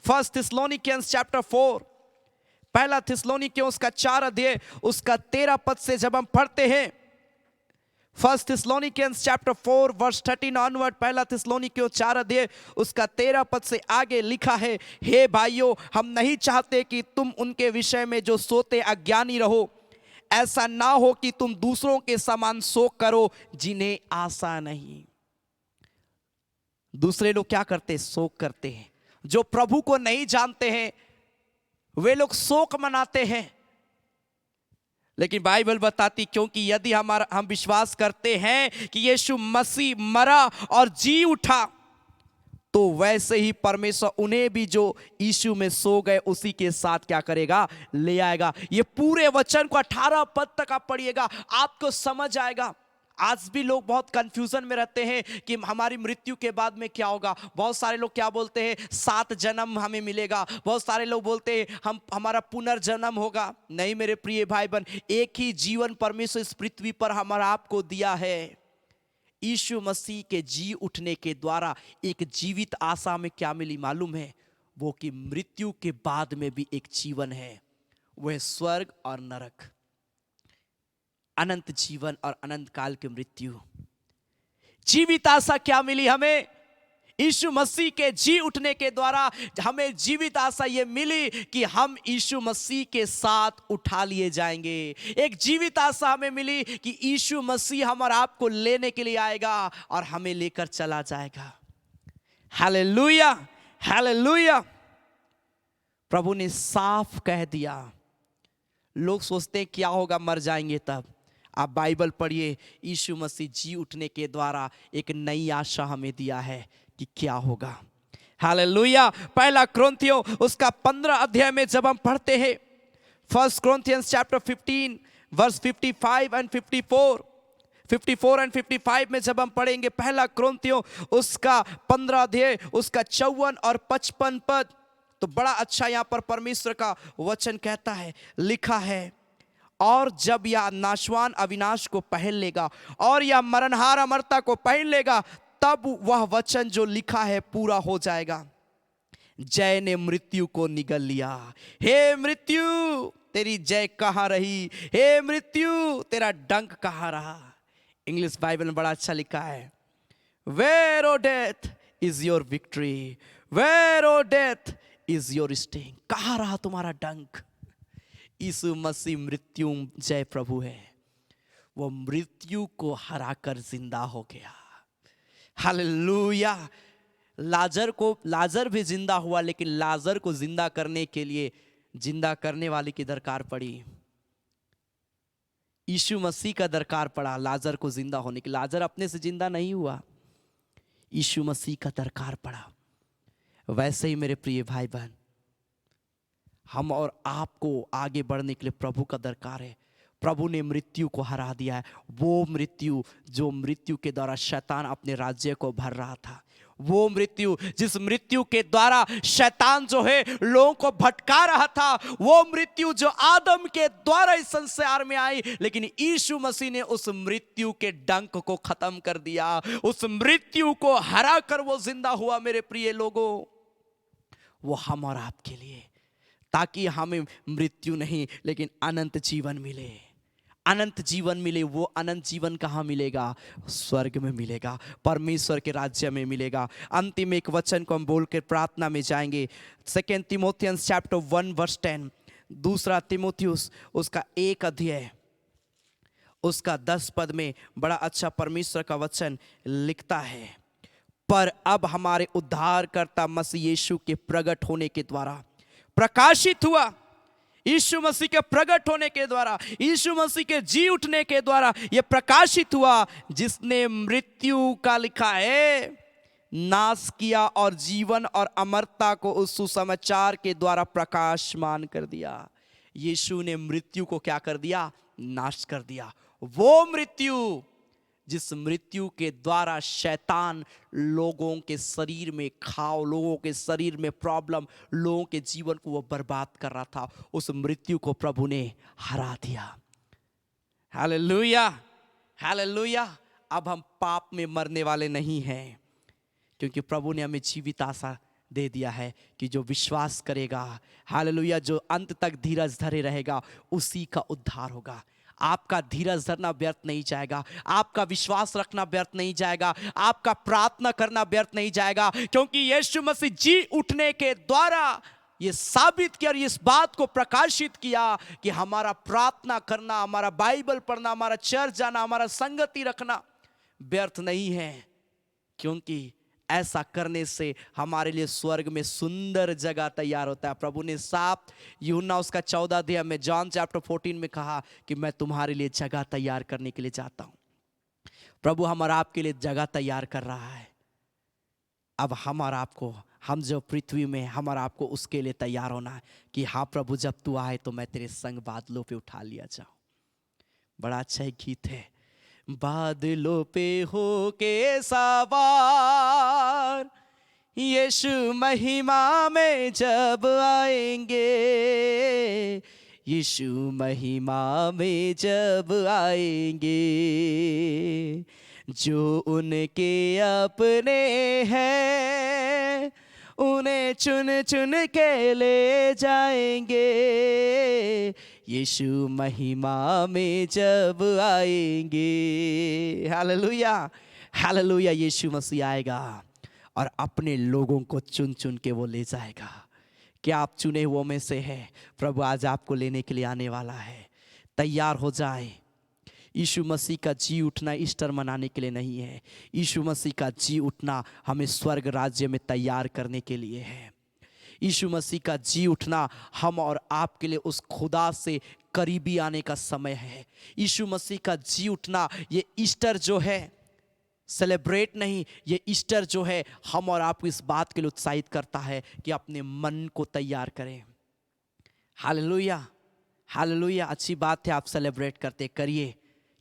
Speaker 1: फर्स्ट थिस्सलुनीकियंस चैप्टर 4, पहला थिस्सलुनीकियों उसका 4 अध्याय उसका 13 पद से जब हम पढ़ते हैं, फर्स्ट थिस्सलुनीकियंस चैप्टर 4 वर्स 13 ऑनवर्ड, पहला थिस्सलुनीकियों 4 अध्याय उसका 13 पद से आगे लिखा है, हे भाइयों, हम नहीं चाहते कि तुम उनके विषय में जो सोते अज्ञानी रहो। ऐसा ना हो कि तुम दूसरों के समान शोक करो जिन्हें आशा नहीं। दूसरे लोग क्या करते हैं? शोक करते हैं। जो प्रभु को नहीं जानते हैं वे लोग शोक मनाते हैं। लेकिन बाइबल बताती, क्योंकि यदि हम विश्वास करते हैं कि यीशु मसीह मरा और जी उठा, तो वैसे ही परमेश्वर उन्हें भी जो यीशु में सो गए उसी के साथ क्या करेगा? ले आएगा। ये पूरे वचन को 18 पद तक आप पढ़िएगा, आपको समझ आएगा। आज भी लोग बहुत कंफ्यूजन में रहते हैं कि हमारी मृत्यु के बाद में क्या होगा। बहुत सारे लोग क्या बोलते हैं? 7 जन्म हमें मिलेगा। बहुत सारे लोग बोलते हैं हमारा पुनर्जन्म होगा। नहीं मेरे प्रिय भाई बहन, एक ही जीवन परमेश्वर इस पृथ्वी पर हमारा आपको दिया है। यीशु मसीह के जी उठने के द्वारा एक जीवित आशा में क्या मिली मालूम है? वो कि मृत्यु के बाद में भी एक जीवन है, वह स्वर्ग और नरक, अनंत जीवन और अनंत काल की मृत्यु। जीवित आशा क्या मिली हमें? यीशु मसीह के जी उठने के द्वारा हमें जीवित आशा ये मिली कि हम यीशु मसीह के साथ उठा लिए जाएंगे। एक जीवित आशा हमें मिली कि यीशु मसीह हम और आपको लेने के लिए आएगा और हमें लेकर चला जाएगा। Hallelujah, hallelujah. प्रभु ने साफ कह दिया। लोग सोचते हैं क्या होगा, मर जाएंगे तब। आप बाइबल पढ़िए, यीशु मसीह जी उठने के द्वारा एक नई आशा हमें दिया है कि क्या होगा। हालेलुया। पहला कुरिन्थियों उसका 15 अध्याय में जब हम पढ़ते हैं, first Corinthians chapter 15 verse 55 and 54 and 55 में जब हम पढ़ेंगे, पहला कुरिन्थियों उसका 15 अध्याय उसका 54 और 55 पद, तो बड़ा अच्छा यहाँ पर परमेश्वर का वचन कहता है, लिखा है, और जब यह नाशवान अविनाश को पहन लेगा और यह मरणहार अमरता को पहन लेगा, तब वह वचन जो लिखा है पूरा हो जाएगा। जय ने मृत्यु को निगल लिया। हे मृत्यु तेरी जय कहाँ रही? हे मृत्यु तेरा डंक कहाँ रहा? इंग्लिश बाइबल में बड़ा अच्छा लिखा है, where O death is your victory, where O death is your sting. कहाँ रहा तुम्हारा डंक? यीशु मसीह मृत्यु जय प्रभु है। वो मृत्यु को हराकर जिंदा हो गया। हालेलुया। लाजर भी जिंदा हुआ, लेकिन लाजर को जिंदा करने के लिए जिंदा करने वाले की दरकार पड़ी। यीशु मसीह का दरकार पड़ा लाजर को जिंदा होने के। लाजर अपने से जिंदा नहीं हुआ, यीशु मसीह का दरकार पड़ा। वैसे ही मेरे प्रिय भाई बहन, हम और आपको आगे बढ़ने के लिए प्रभु का दरकार है। प्रभु ने मृत्यु को हरा दिया है। वो मृत्यु जो मृत्यु के द्वारा शैतान अपने राज्य को भर रहा था, वो मृत्यु जिस मृत्यु के द्वारा शैतान जो है लोगों को भटका रहा था, वो मृत्यु जो आदम के द्वारा इस संसार में आई, लेकिन यीशु मसीह ने उस मृत्यु के डंक को खत्म कर दिया। उस मृत्यु को हरा कर वो जिंदा हुआ। मेरे प्रिय लोगों, वो हम और आपके लिए, ताकि हमें मृत्यु नहीं लेकिन अनंत जीवन मिले। अनंत जीवन मिले। वो अनंत जीवन कहाँ मिलेगा? स्वर्ग में मिलेगा, परमेश्वर के राज्य में मिलेगा। अंतिम एक वचन को हम बोल कर प्रार्थना में जाएंगे। 2 तिमोथियंस चैप्टर 1 वर्स 10, दूसरा तिमोथियुस उसका 1 अध्याय उसका 10 पद में बड़ा अच्छा परमेश्वर का वचन लिखता है, पर अब हमारे उद्धारकर्ता मसीह यीशु के प्रकट होने के द्वारा प्रकाशित हुआ। यीशु मसीह के प्रकट होने के द्वारा, यीशु मसीह के जी उठने के द्वारा यह प्रकाशित हुआ, जिसने मृत्यु का लिखा है नाश किया और जीवन और अमरता को उस सुसमाचार के द्वारा प्रकाशमान कर दिया। यीशु ने मृत्यु को क्या कर दिया? नाश कर दिया। वो मृत्यु जिस मृत्यु के द्वारा शैतान लोगों के शरीर में खाओ, लोगों के शरीर में प्रॉब्लम, लोगों के जीवन को वो बर्बाद कर रहा था, उस मृत्यु को प्रभु ने हरा दिया। Hallelujah, hallelujah. अब हम पाप में मरने वाले नहीं हैं, क्योंकि प्रभु ने हमें जीवित आशा दे दिया है कि जो विश्वास करेगा, हालेलुया, जो अंत तक धीरज धरे रहेगा उसी का उद्धार होगा। आपका धीरज धरना व्यर्थ नहीं जाएगा, आपका विश्वास रखना व्यर्थ नहीं जाएगा, आपका प्रार्थना करना व्यर्थ नहीं जाएगा, क्योंकि यीशु मसीह जी उठने के द्वारा ये साबित किया और इस बात को प्रकाशित किया कि हमारा प्रार्थना करना, हमारा बाइबल पढ़ना, हमारा चर्च जाना, हमारा संगति रखना व्यर्थ नहीं है, क्योंकि ऐसा करने से हमारे लिए स्वर्ग में सुंदर जगह तैयार होता है। प्रभु ने साफ यूहन्ना उसका 14 अध्याय में, जॉन चैप्टर 14 में कहा कि मैं तुम्हारे लिए जगह तैयार करने के लिए जाता हूं। प्रभु हमारा आपके लिए जगह तैयार कर रहा है। अब हमारा आपको, हम जो पृथ्वी में, हमारा आपको उसके लिए तैयार होना है कि हाँ प्रभु, जब तू आए तो मैं तेरे संग बादलों पे उठा लिया जाऊं। बड़ा अच्छा एक गीत है, बादलों पे हो के सवार यीशु महिमा में जब आएंगे, यीशु महिमा में जब आएंगे, जो उनके अपने हैं उन्हें चुन चुन के ले जाएंगे, यीशु महिमा में जब आएंगे। हालेलुया, हालेलुया। यीशु मसीह आएगा और अपने लोगों को चुन चुन के वो ले जाएगा। क्या आप चुने हुओं में से हैं? प्रभु आज आपको लेने के लिए आने वाला है। तैयार हो जाए। यीशु मसीह का जी उठना ईस्टर मनाने के लिए नहीं है, यीशु मसीह का जी उठना हमें स्वर्ग राज्य में तैयार करने के लिए है। यीशु मसीह का जी उठना हम और आपके लिए उस खुदा से करीबी आने का समय है। यीशु मसीह का जी उठना, ये ईस्टर जो है सेलिब्रेट नहीं, ये ईस्टर जो है हम और आपको इस बात के लिए उत्साहित करता है कि अपने मन को तैयार करें। Hallelujah, hallelujah. अच्छी बात है, आप सेलिब्रेट करते करिए,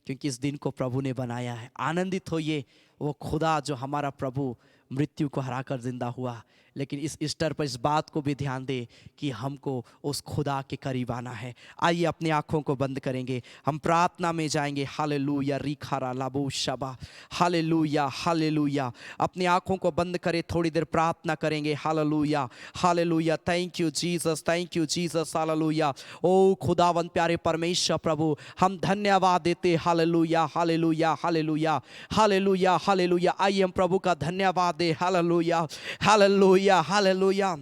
Speaker 1: क्योंकि इस दिन को प्रभु ने बनाया है। आनंदित होइए, वो खुदा जो हमारा प्रभु मृत्यु को हराकर जिंदा हुआ, लेकिन इस ईस्टर पर इस बात को भी ध्यान दे कि हमको उस खुदा के करीब आना है। आइए अपनी आँखों को बंद करेंगे, हम प्रार्थना में जाएंगे। हालेलुया, रिखारा लाबो शबा, हालेलुया, हालेलुया। अपनी आँखों को बंद करें, थोड़ी देर प्रार्थना करेंगे। हालेलुया, हालेलुया। Thank you Jesus, thank you Jesus. हालेलुया। ओ खुदावंद प्यारे परमेश्वर प्रभु, हम धन्यवाद देते। हालेलुया, हालेलुया, हालेलुया, हालेलुया, हालेलुया। आइए हम प्रभु का धन्यवाद दे। हालेलुया, हालेलुया, हालेलुया,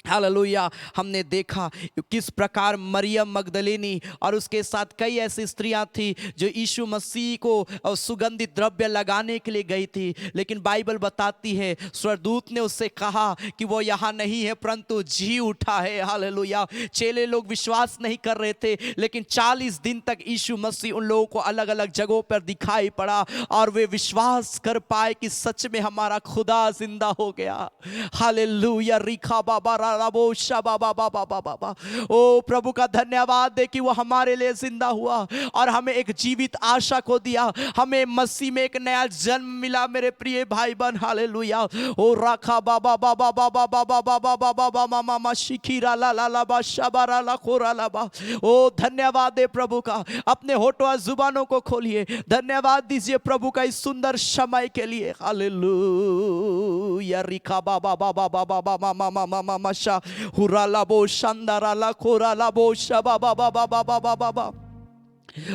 Speaker 1: हालेलुया। हमने देखा किस प्रकार मरियम मगदलिनी और उसके साथ कई ऐसी स्त्रियां थी जो यीशु मसीह को सुगंधित द्रव्य लगाने के लिए गई थी, लेकिन बाइबल बताती है स्वर्गदूत ने उससे कहा कि वो यहाँ नहीं है परंतु जी उठा है। हालेलुया। चेले लोग विश्वास नहीं कर रहे थे, लेकिन 40 दिन तक यीशु मसीह उन लोगों को अलग अलग जगहों पर दिखाई पड़ा और वे विश्वास कर पाए कि सच में हमारा खुदा जिंदा हो गया। हालेलुया, रिखा बाबा बाबा। ओ प्रभु का धन्यवाद दे कि वो हमारे लिए जिंदा हुआ और हमें एक जीवित आशा को दिया, हमें मसीह में एक नया जन्म मिला मेरे प्रिय भाई बहन। हालेलुया। ओ राखा बाबा बाबा बाबा बाबा बाबा बाबा मामा शिखीरा ला ला ला बा शबारा ला खोरा ला बा। ओ धन्यवाद दे प्रभु का, अपने होठों जुबानों को खोलिए, धन्यवाद दीजिए प्रभु का इस सुंदर समय के लिए। हालेलुया, रिखा बाबा बाबा बाबा बाबा मामा मामा हुराला बो शांदाराला खोराला बो शबा बाबा बाबा बाबा बाबा।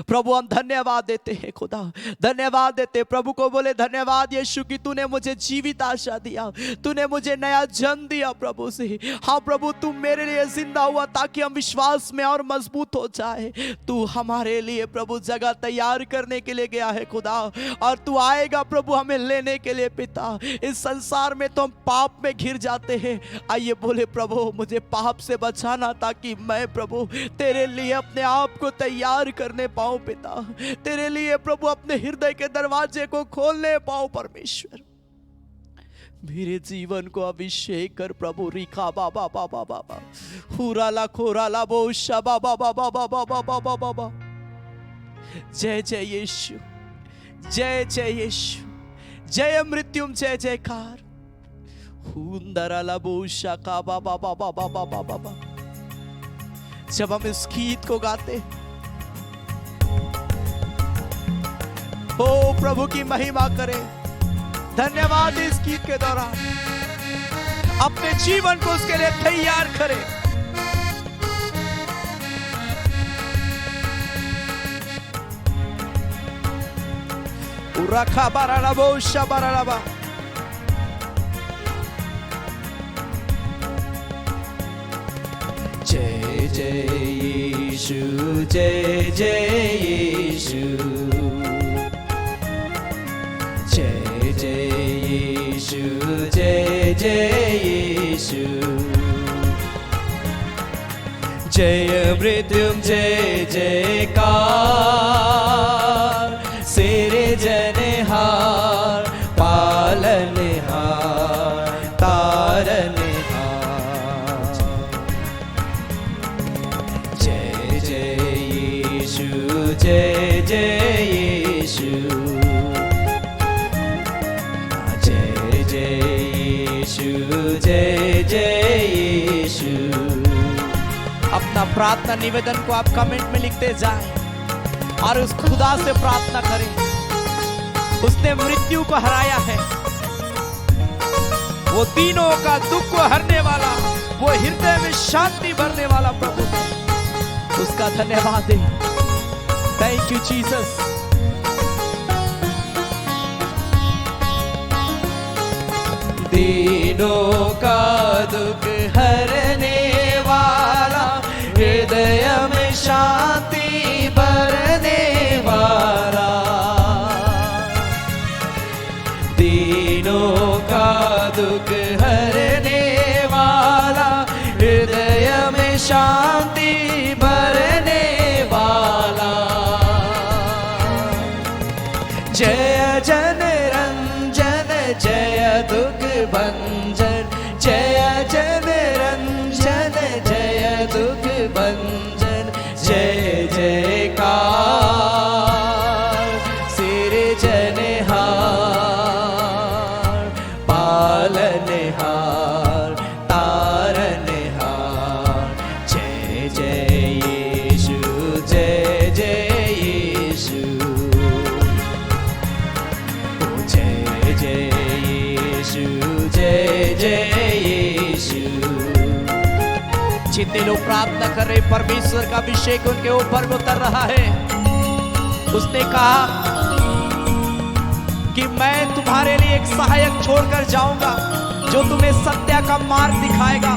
Speaker 1: प्रभु हम धन्यवाद देते हैं खुदा, धन्यवाद देते। प्रभु को बोले धन्यवाद यीशु कि तूने मुझे जीवित आशा दिया, तूने मुझे नया जन्म दिया प्रभु से। हाँ प्रभु, तू मेरे लिए जिंदा हुआ ताकि हम विश्वास में और मजबूत हो जाए। तू हमारे लिए प्रभु जगह तैयार करने के लिए गया है खुदा, और तू आएगा प्रभु हमें लेने के लिए पिता। इस संसार में तो हम पाप में घिर जाते हैं, आइए बोले प्रभु मुझे पाप से बचाना ताकि मैं प्रभु तेरे लिए अपने आप को तैयार करने पाऊं पिता, तेरे लिए प्रभु अपने हृदय के दरवाजे को खोलने पाऊं। परमेश्वर मेरे जीवन को अभिषेक कर प्रभु। रिखा बाबा बाबा बाबा हुराला खोराला बोशा बाबा बाबा बाबा बाबा बाबा। जय जय यीशु, जय जय यीशु, जय मृत्युम जय जयकार। हुंदराला बोशा का बाबा बाबा बाबा बाबा। जब हम इस गीत को गाते ओ प्रभु की महिमा करें। धन्यवाद इस गीत के दौरान। अपने जीवन को उसके लिए तैयार करें। उराखा बारालाबो शाबारालाबा। जय जय यीशु, जय जय यीशु, जय जय यीशु, जय जय यीशु, जय मृत्युंजय जयकार, सिरजनहार, पालनहार, तारनहार। जय जय यीशु, जय जय यीशु, जय जय यीशु, जय जय यीशु। अपना प्रार्थना निवेदन को आप कमेंट में लिखते जाएं और उस खुदा से प्रार्थना करें। उसने मृत्यु को हराया है, वो तीनों का दुख को हरने वाला, वो हृदय में शांति भरने वाला प्रभु है। उसका धन्यवाद है। Thank you Jesus. तीनों का दुख हरने वाला, हृदय में शांति भरने वाला, तीनों का दुख हरने वाला, हृदय में शांति भरने वाला। जय जन रंजन, जय दुख भंजन, जय जन रंजन, जय दुख भंजन, जय जयकार, सिरजनहार, पालनहार, तारनहार। जय जय यीशु, जय जय यीशु, जय जय यीशु, जय जय यीशु। जितने लोग प्रार्थना कर रहे, परमेश्वर का अभिषेक उनके ऊपर उतर रहा है। उसने कहा कि मैं तुम्हारे लिए एक सहायक छोड़कर जाऊंगा जो तुम्हें सत्य का मार्ग दिखाएगा।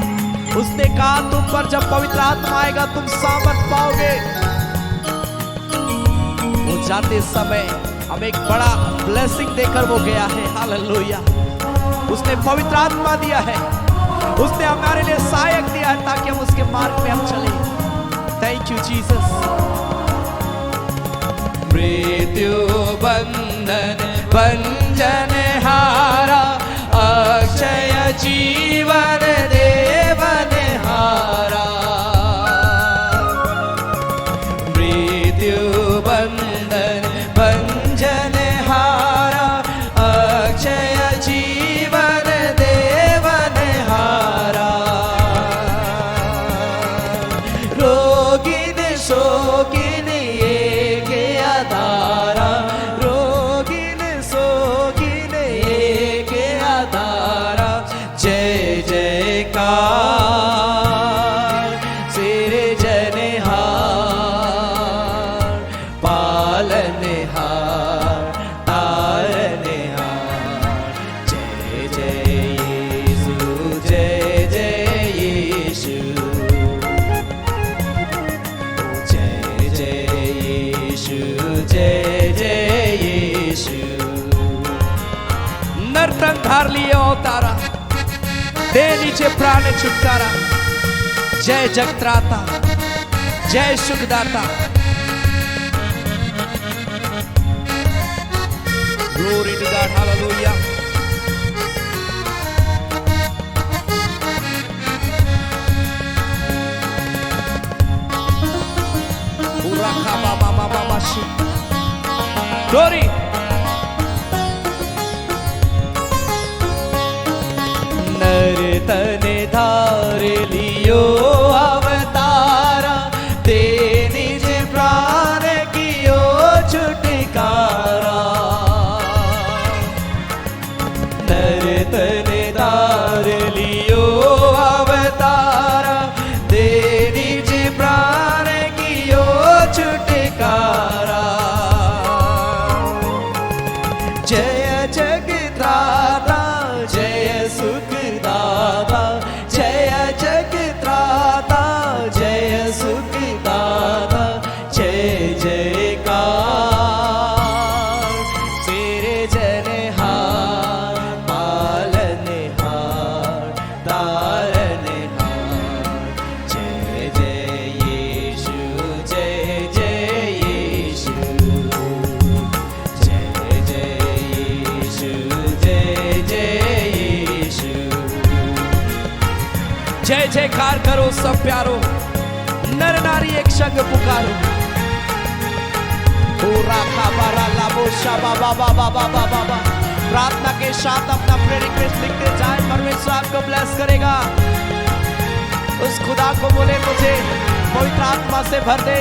Speaker 1: उसने कहा तुम पर जब पवित्र आत्मा आएगा तुम सामर्थ पाओगे। वो जाते समय हमें एक बड़ा ब्लेसिंग देकर वो गया है। हालेलुया। उसने पवित्र आत्मा दिया है, उसने हमारे लिए सहायक दिया है ताकि हम उसके मार्ग में हम चले। Thank you Jesus. मृत्यु बंधन भंजन हारा, अक्षय जीवन देवन हारा। मृत्यु बंधन भंजन हारा, अक्षय जीवन देवन हारा। रोगिन शोकिन एक आधारा, रोगिन शोकिन एक आधारा। जय जयकार, सिरजनहार, पालनहार, तारनहार। जय जय यीशु, जय जय यीशु, जय जय यीशु, जय जय यीशु। नर्तन धार लिए अवतारा, दे नीचे प्राण छुटकारा। जय जगत्राता, जय सुखदाता। Glory to God, hallelujah. Glory. नर्तन धार लियो अवतारा, दे निज प्राण कियो छुटकारा। नर्तन धार लियो स्वीकार करो सब प्यारो, नर नारी एक संग पुकारो। प्रार्थना के साथ अपना प्रेयर रिक्वेस्ट लिखते जाए, परमेश्वर आपको ब्लेस करेगा। उस खुदा को बोले मुझे पवित्र आत्मा से भर दे,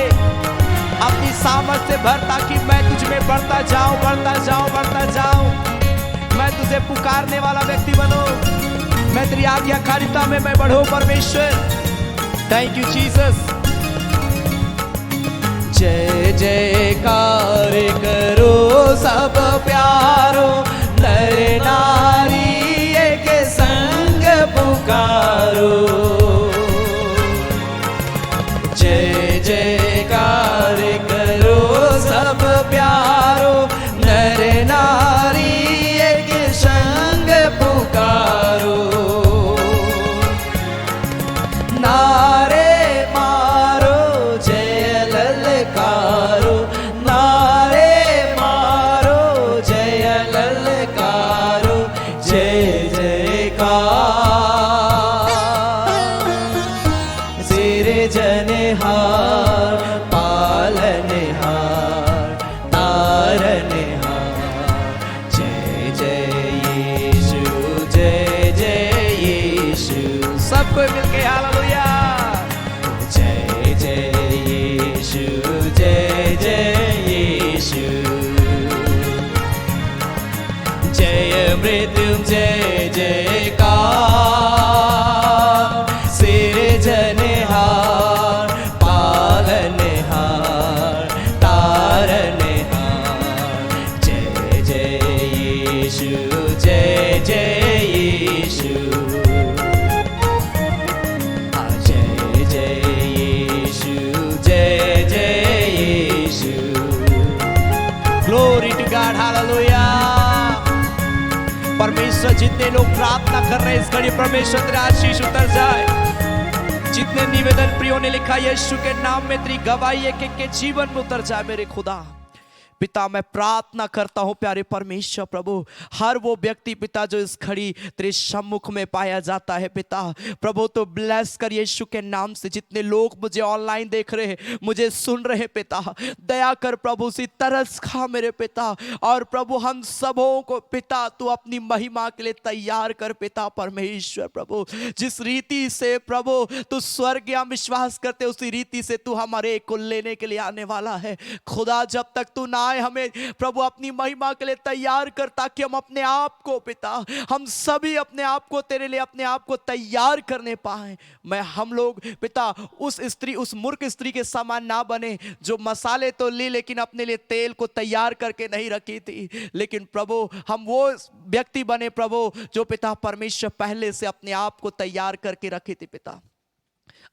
Speaker 1: अपनी सामर्थ से भर, ताकि मैं तुझ में बढ़ता जाऊं, बढ़ता जाऊं, बढ़ता जाऊं। मैं तुझे पुकारने वाला व्यक्ति बनूं, मैं तेरी आज्ञाकारिता में मैं बढ़ूं परमेश्वर। Thank you Jesus. जय जयकार करो सब प्यारो, नर नारी एक संग पुकारो। जय जयकार करो सब प्यारो, नर नारी एक संग पुकारो। नारे मारो जय ललकारो, नारे मारो जय ललकारो। जय जयकार सिरजनहार, पालनहार, तारनहार। जय जय यीशु, जय जय यीशु। सबको मिलके हालेलुया। जय जय यीशु, जय जय यीशु। जय मृत्युंजय जयकार, सिरजनहार, पालनहार, तारनहार। जय जय यीशु, जय जय यीशु। जय जय यीशु, जय जय यीशु। ग्लोरी टू गॉड, हालेलुया। परमेश्वर जितने लोग प्रार्थना कर रहे हैं इस घड़ी, परमेश्वर तेरा आशीष उतर जाए। जितने निवेदन प्रियों ने लिखा, यीशु के नाम में तेरी गवाही एक एक के जीवन में उतर जाए मेरे खुदा। पिता मैं प्रार्थना करता हूं प्यारे परमेश्वर प्रभु, हर वो व्यक्ति पिता जो इस घड़ी तेरे सम्मुख में पाया जाता है पिता प्रभु, तो ब्लेस कर यीशु के नाम से। जितने लोग मुझे ऑनलाइन देख रहे हैं, मुझे सुन रहे हैं पिता, दया कर प्रभु, सी तरस खा मेरे पिता। और प्रभु हम सबों को पिता तू अपनी महिमा के लिए तैयार कर पिता परमेश्वर प्रभु। जिस रीति से प्रभु तू स्वर्ग या विश्वास करते उसी रीति से तू हमारे एक को लेने के लिए आने वाला है खुदा। जब तक तू ना आए हमें प्रभु अपनी महिमा के लिए तैयार कर, ताकि हम अपने आप को पिता, हम सभी अपने आप को तेरे लिए अपने आप को तैयार करने पाए। मैं हम लोग पिता उस स्त्री, उस मूर्ख स्त्री के समान ना बने जो मसाले तो ली लेकिन अपने लिए तेल को तैयार करके नहीं रखी थी। लेकिन प्रभु हम वो व्यक्ति बने प्रभु जो पिता परमेश्वर पहले से अपने आप को तैयार करके रखे थे पिता।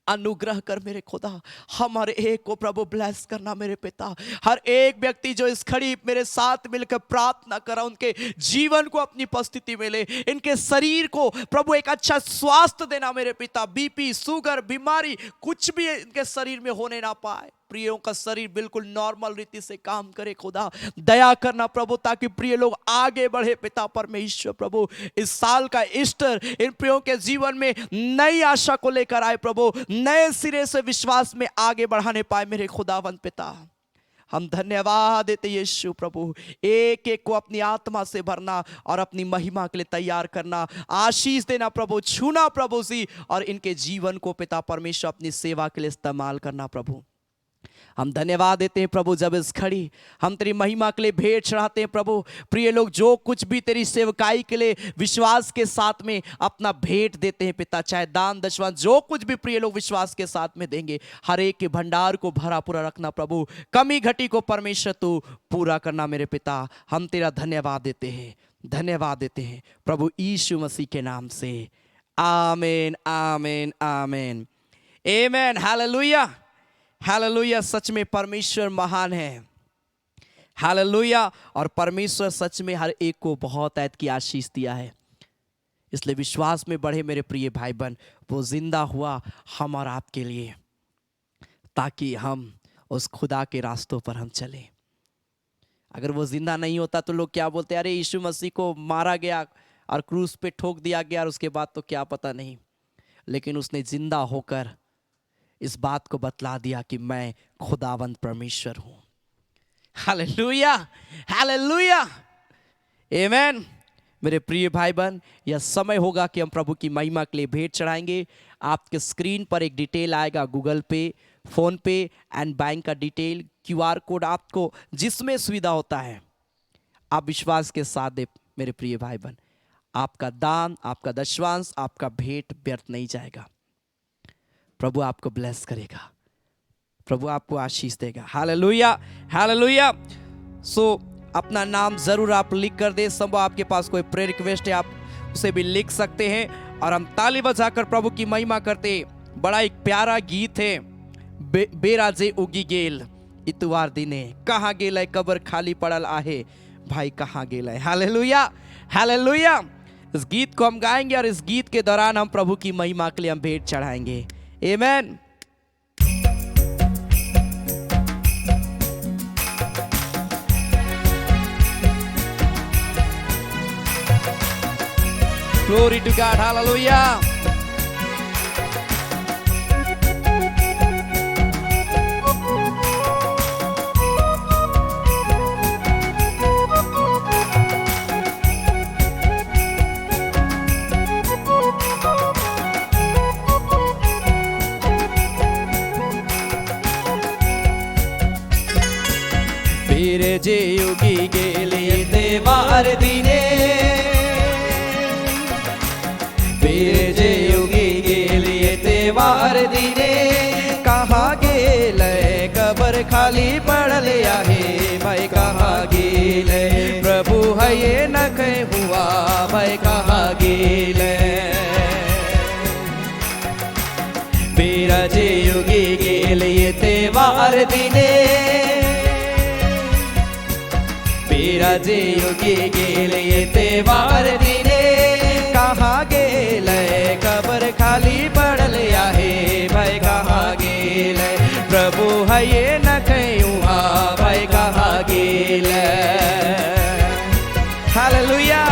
Speaker 1: अनुग्रह कर मेरे खुदा, हम हर एक को प्रभु ब्लेस करना मेरे पिता। हर एक व्यक्ति जो इस खड़ी मेरे साथ मिलकर प्रार्थना करा, उनके जीवन को अपनी उपस्थिति में ले, इनके शरीर को प्रभु एक अच्छा स्वास्थ्य देना मेरे पिता। बीपी, शुगर, बीमारी कुछ भी इनके शरीर में होने ना पाए। प्रियों का शरीर बिल्कुल नॉर्मल रीति से काम करे खुदा। दया करना प्रभु, ताकि प्रिय लोग आगे बढ़े पिता परमेश्वर प्रभु। इस साल का ईस्टर इन प्रियों के जीवन में नई आशा को लेकर आए प्रभु, नए सिरे से विश्वास में आगे बढ़ाने पाए मेरे खुदावंत पिता। हम धन्यवाद देते यीशु प्रभु, एक एक को अपनी आत्मा से भरना और अपनी महिमा के लिए तैयार करना, आशीष देना प्रभु, छूना प्रभु जी, और इनके जीवन को पिता परमेश्वर अपनी सेवा के लिए इस्तेमाल करना प्रभु। हम धन्यवाद देते हैं प्रभु, जब इस खड़ी हम तेरी महिमा के लिए भेंट चढ़ाते हैं प्रभु। प्रिय लोग जो कुछ भी तेरी सेवकाई के लिए विश्वास के साथ में अपना भेंट देते हैं पिता, चाहे दान दशवां जो कुछ भी प्रिय लोग विश्वास के साथ में देंगे, हर एक के भंडार को भरा पूरा रखना प्रभु। कमी घटी को परमेश्वर तू पूरा करना मेरे पिता। हम तेरा धन्यवाद देते हैं, धन्यवाद देते हैं प्रभु यीशु मसीह के नाम से। आमीन आमीन आमीन आमीन। Hallelujah hallelujah. सच में परमेश्वर महान है। हालेलुया। और परमेश्वर सच में हर एक को बहुत ऐत की आशीष दिया है, इसलिए विश्वास में बढ़े मेरे प्रिय भाई बहन। वो जिंदा हुआ हम और आपके लिए, ताकि हम उस खुदा के रास्तों पर हम चलें। अगर वो जिंदा नहीं होता तो लोग क्या बोलते, अरे यीशु मसीह को मारा गया और क्रूस पे ठोक दिया गया और उसके बाद तो क्या पता नहीं। लेकिन उसने जिंदा होकर इस बात को बतला दिया कि मैं खुदावंद परमेश्वर हूं। हालेलुया, हालेलुया, आमीन। मेरे प्रिय भाई बहन, यह समय होगा कि हम प्रभु की महिमा के लिए भेंट चढ़ाएंगे। आपके स्क्रीन पर एक डिटेल आएगा, गूगल पे, फोन पे एंड बैंक का डिटेल, QR कोड, आपको जिसमें सुविधा होता है आप विश्वास के साथ दे। मेरे प्रिय भाई बहन, आपका दान, आपका दशवांश, आपका भेंट व्यर्थ नहीं जाएगा। प्रभु आपको ब्लेस करेगा, प्रभु आपको आशीष देगा। हालेलुया, हालेलुया। सो अपना नाम जरूर आप लिख कर दे। संभव आपके पास कोई प्रेयर रिक्वेस्ट है, आप उसे भी लिख सकते हैं। और हम ताली बजाकर प्रभु की महिमा करते। बड़ा एक प्यारा गीत है, बेराजे उगी गेल इतवार दिने, कहाँ गेल है कबर खाली पड़ल आहे, भाई कहाँ गेल है। Hallelujah, hallelujah. इस गीत को हम गाएंगे और इस गीत के दौरान हम प्रभु की महिमा के लिए हम भेंट चढ़ाएंगे। आमीन। Glory to God, hallelujah. फिर जे उगी गेले देवार दिने, फिर जे उगी गेले देवार दिने, कहाँ गेले कबर खाली पड़ल आहे, भाई कहाँ गेले प्रभु है ये न कह हुआ, भाई कहाँ गेले। फिर जे उगी गेले देवार दिने, बिराजे उगी गेले तेवार दिने, कहाँ गेले कबर खाली पड़ल आहे, भाई कहाँ गेले प्रभु है ये न कहुआ, भाई कहाँ गेले। हालेलुया।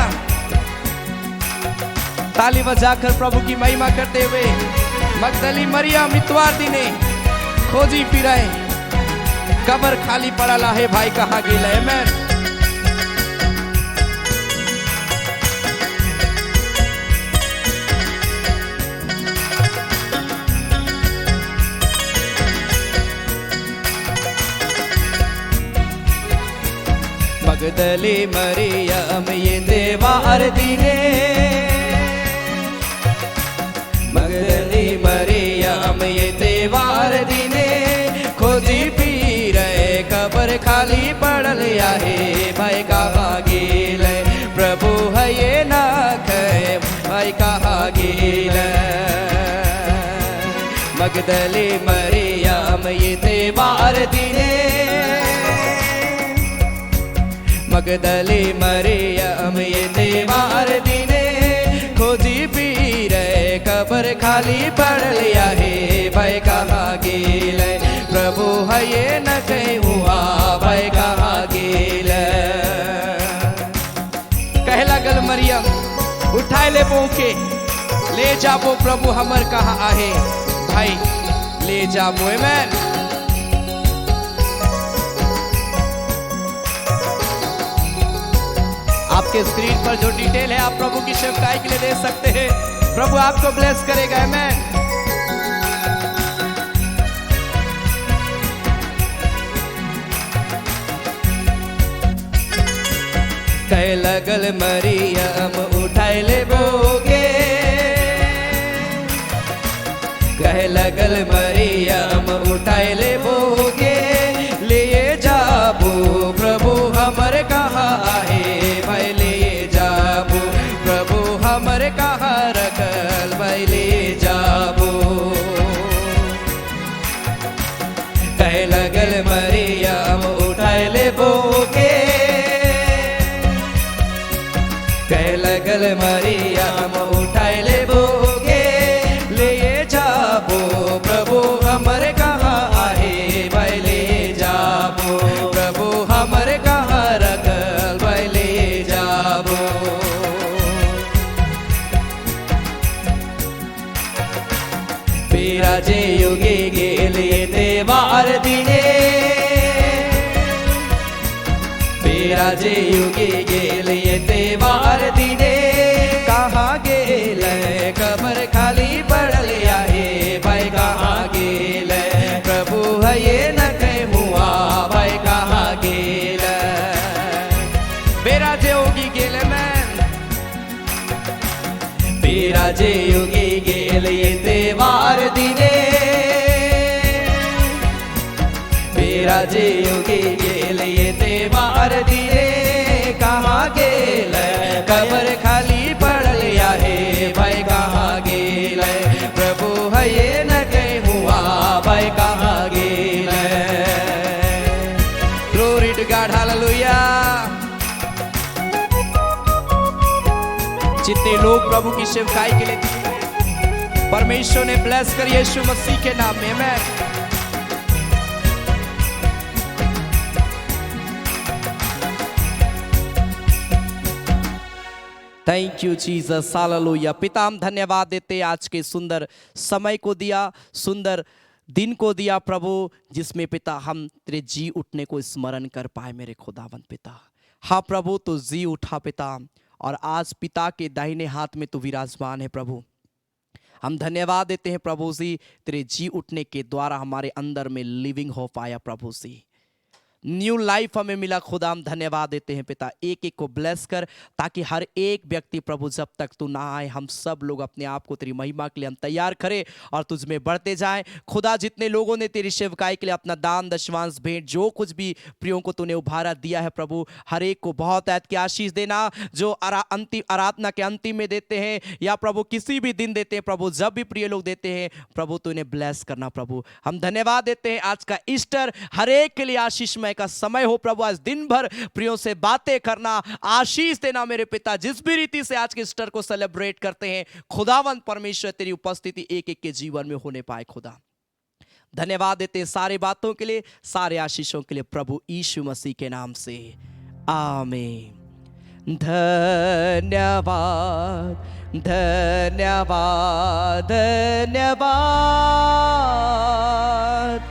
Speaker 1: ताली बजाकर प्रभु की महिमा करते हुए मगदली मरियम इतवार दिने खोजी फिराए, कबर खाली पड़ल आहे, भाई कहाँ गेले। आमीन। मगदली मरियम ये देवार दिने, मगदली मरियम ये देवार दिने, खोजी फिरे कबर खाली पड़ल आहे, भाई कहाँ गेले प्रभु है ये ना कहे, भाई कहाँ गेले। मगदली मरियम ये देवार दिने, मगदली मरियम ये देवार दिने, खोजी फिरे कबर खाली पड़ल आहे, भाई कहाँ गेले प्रभु है ये न कहुआ, भाई कहाँ गेले। कह लगल मरियम, उठाए ले के ले जाबो प्रभु हमर कहाँ आहे, भाई ले जाबो। आमीन। आपके स्क्रीन पर जो डिटेल है आप प्रभु की सेवकाई के लिए दे सकते हैं। प्रभु आपको ब्लेस करेगा। आमीन। कह लगल मरियम उठाए ले बोगे, कह लगल मरियम उठाए ले बोगे, ले जाबो प्रभु हमर कहाँ आहे, भाई ले जाबो प्रभु हमर कहाँ रखल, भाई ले जाबो। कह लगल मरियम उठाए ले बोगे, कह लगल मरियम उठाए ले बोगे, ले जाबो प्रभु हमर कहाँ आहे, बेराजे योगी गेले देवार दिने बेराजे योगी गेले देवार दिने कहाँ गेले कबर खाली पड़ल आहे भाई कहाँ गेले प्रभु है ये न कहीं हुआ भाई कहाँ गेले बेराजे योगी गेले मैन बेराजे योगी गेले देवार दिने बेराजे योगी गेले देवार दिने कहाँ गेले कबर खाली पड़ल आहे भाई कहाँ गेले प्रभु है ये न कहीं हुआ भाई कहाँ गेले ग्लोरी टू गॉड हालेलुया जितने लोग प्रभु की सेवकाई के लिए परमेश्वर ने ब्लेस कर यीशु मसीह के नाम में आमेन थैंक यू जीसस हालेलुया पिता हम धन्यवाद देते आज के सुंदर समय को दिया सुंदर दिन को दिया प्रभु जिसमें पिता हम तेरे जी उठने को स्मरण कर पाए मेरे खुदावंत पिता हाँ प्रभु तो जी उठा पिता और आज पिता के दाहिने हाथ में तू विराजमान है प्रभु हम धन्यवाद देते हैं प्रभु जी तेरे जी उठने के द्वारा हमारे अंदर में लिविंग हो पाया प्रभु जी न्यू लाइफ हमें मिला खुदा हम धन्यवाद देते हैं पिता एक एक को ब्लेस कर ताकि हर एक व्यक्ति प्रभु जब तक तू ना आए हम सब लोग अपने आप को तेरी महिमा के लिए हम तैयार करें और तुझ में बढ़ते जाएं खुदा जितने लोगों ने तेरी सेवकाई के लिए अपना दान दशवांश भेंट जो कुछ भी प्रियों को तूने उभारा दिया है प्रभु हर एक को बहुत ऐत की आशीष देना जो अंतिम आराधना के अंतिम में देते हैं या प्रभु किसी भी दिन देते हैं प्रभु जब भी प्रिय लोग देते हैं प्रभु तू इन्हें ब्लेस करना प्रभु हम धन्यवाद देते हैं आज का ईस्टर हर एक के लिए आशीषमय का समय हो प्रभु आज दिन भर प्रियों से बातें करना आशीष देना मेरे पिता जिस भी रीति से आज के ईस्टर को सेलिब्रेट करते हैं खुदावंत परमेश्वर तेरी उपस्थिति एक एक के जीवन में होने पाए खुदा धन्यवाद देते हैं सारे बातों के लिए सारे आशीषों के लिए प्रभु यीशु मसीह के नाम से आमीन धन्यवाद धन्यवाद धन्यवाद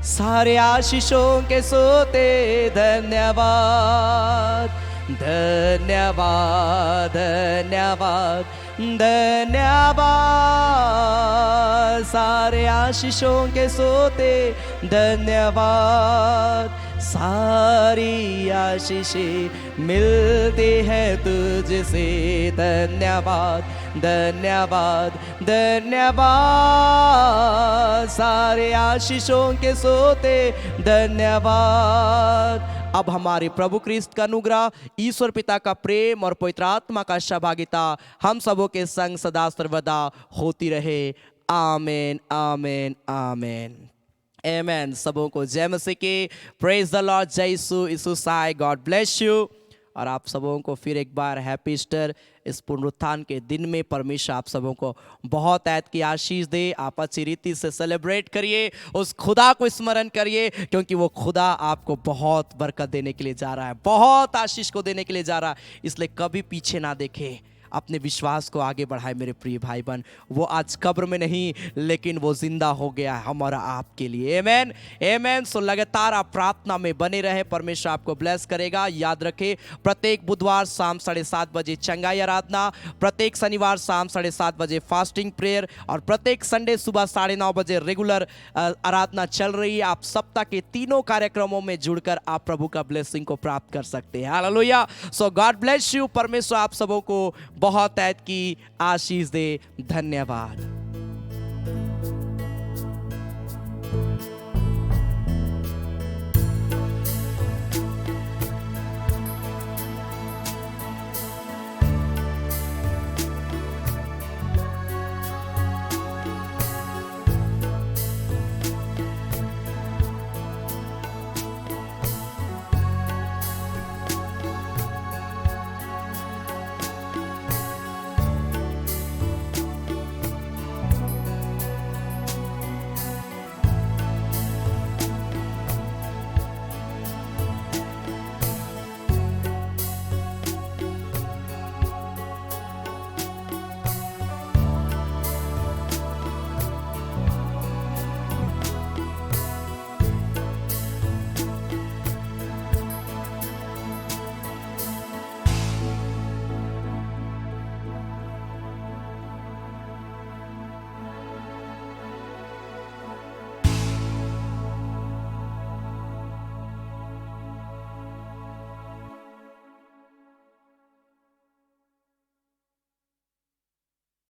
Speaker 1: सारे आशीषों के सोते धन्यवाद धन्यवाद धन्यवाद धन्यवाद सारे आशीषों के सोते धन्यवाद सारी आशीषें मिलती है तुझसे धन्यवाद धन्यवाद धन्यवाद सारे आशीषों के सोते धन्यवाद अब हमारे प्रभु क्रिस्त का अनुग्रह ईश्वर पिता का प्रेम और पवित्र आत्मा का सहभागिता हम सबों के संग सदा सर्वदा होती रहे आमेन आमेन आमेन आमेन सबों को जय मसीह की प्रेज द लॉर्ड जय यीशु यीशु साई गॉड ब्लेस यू और आप सबों को फिर एक बार हैप्पी ईस्टर इस पुनरुत्थान के दिन में परमेश्वर आप सबों को बहुत ऐत की आशीष दे आप अच्छी रीति से सेलिब्रेट करिए उस खुदा को स्मरण करिए क्योंकि वो खुदा आपको बहुत बरकत देने के लिए जा रहा है बहुत आशीष को देने के लिए जा रहा है इसलिए कभी पीछे ना देखें अपने विश्वास को आगे बढ़ाए मेरे प्रिय भाई बहन वो आज कब्र में नहीं लेकिन वो जिंदा हो गया है हमारा आपके लिए आमेन आमेन सो लगातार आप प्रार्थना में बने रहे परमेश्वर आपको ब्लेस करेगा याद रखें प्रत्येक बुधवार शाम 7:30 बजे चंगाई आराधना प्रत्येक शनिवार शाम 7:30 बजे फास्टिंग प्रेयर और प्रत्येक संडे सुबह 9:30 बजे रेगुलर आराधना चल रही है आप सप्ताह के तीनों कार्यक्रमों में जुड़कर आप प्रभु का ब्लेसिंग को प्राप्त कर सकते हैं hallelujah so God bless you परमेश्वर आप सबों को बहुत ऐत की आशीष दे धन्यवाद।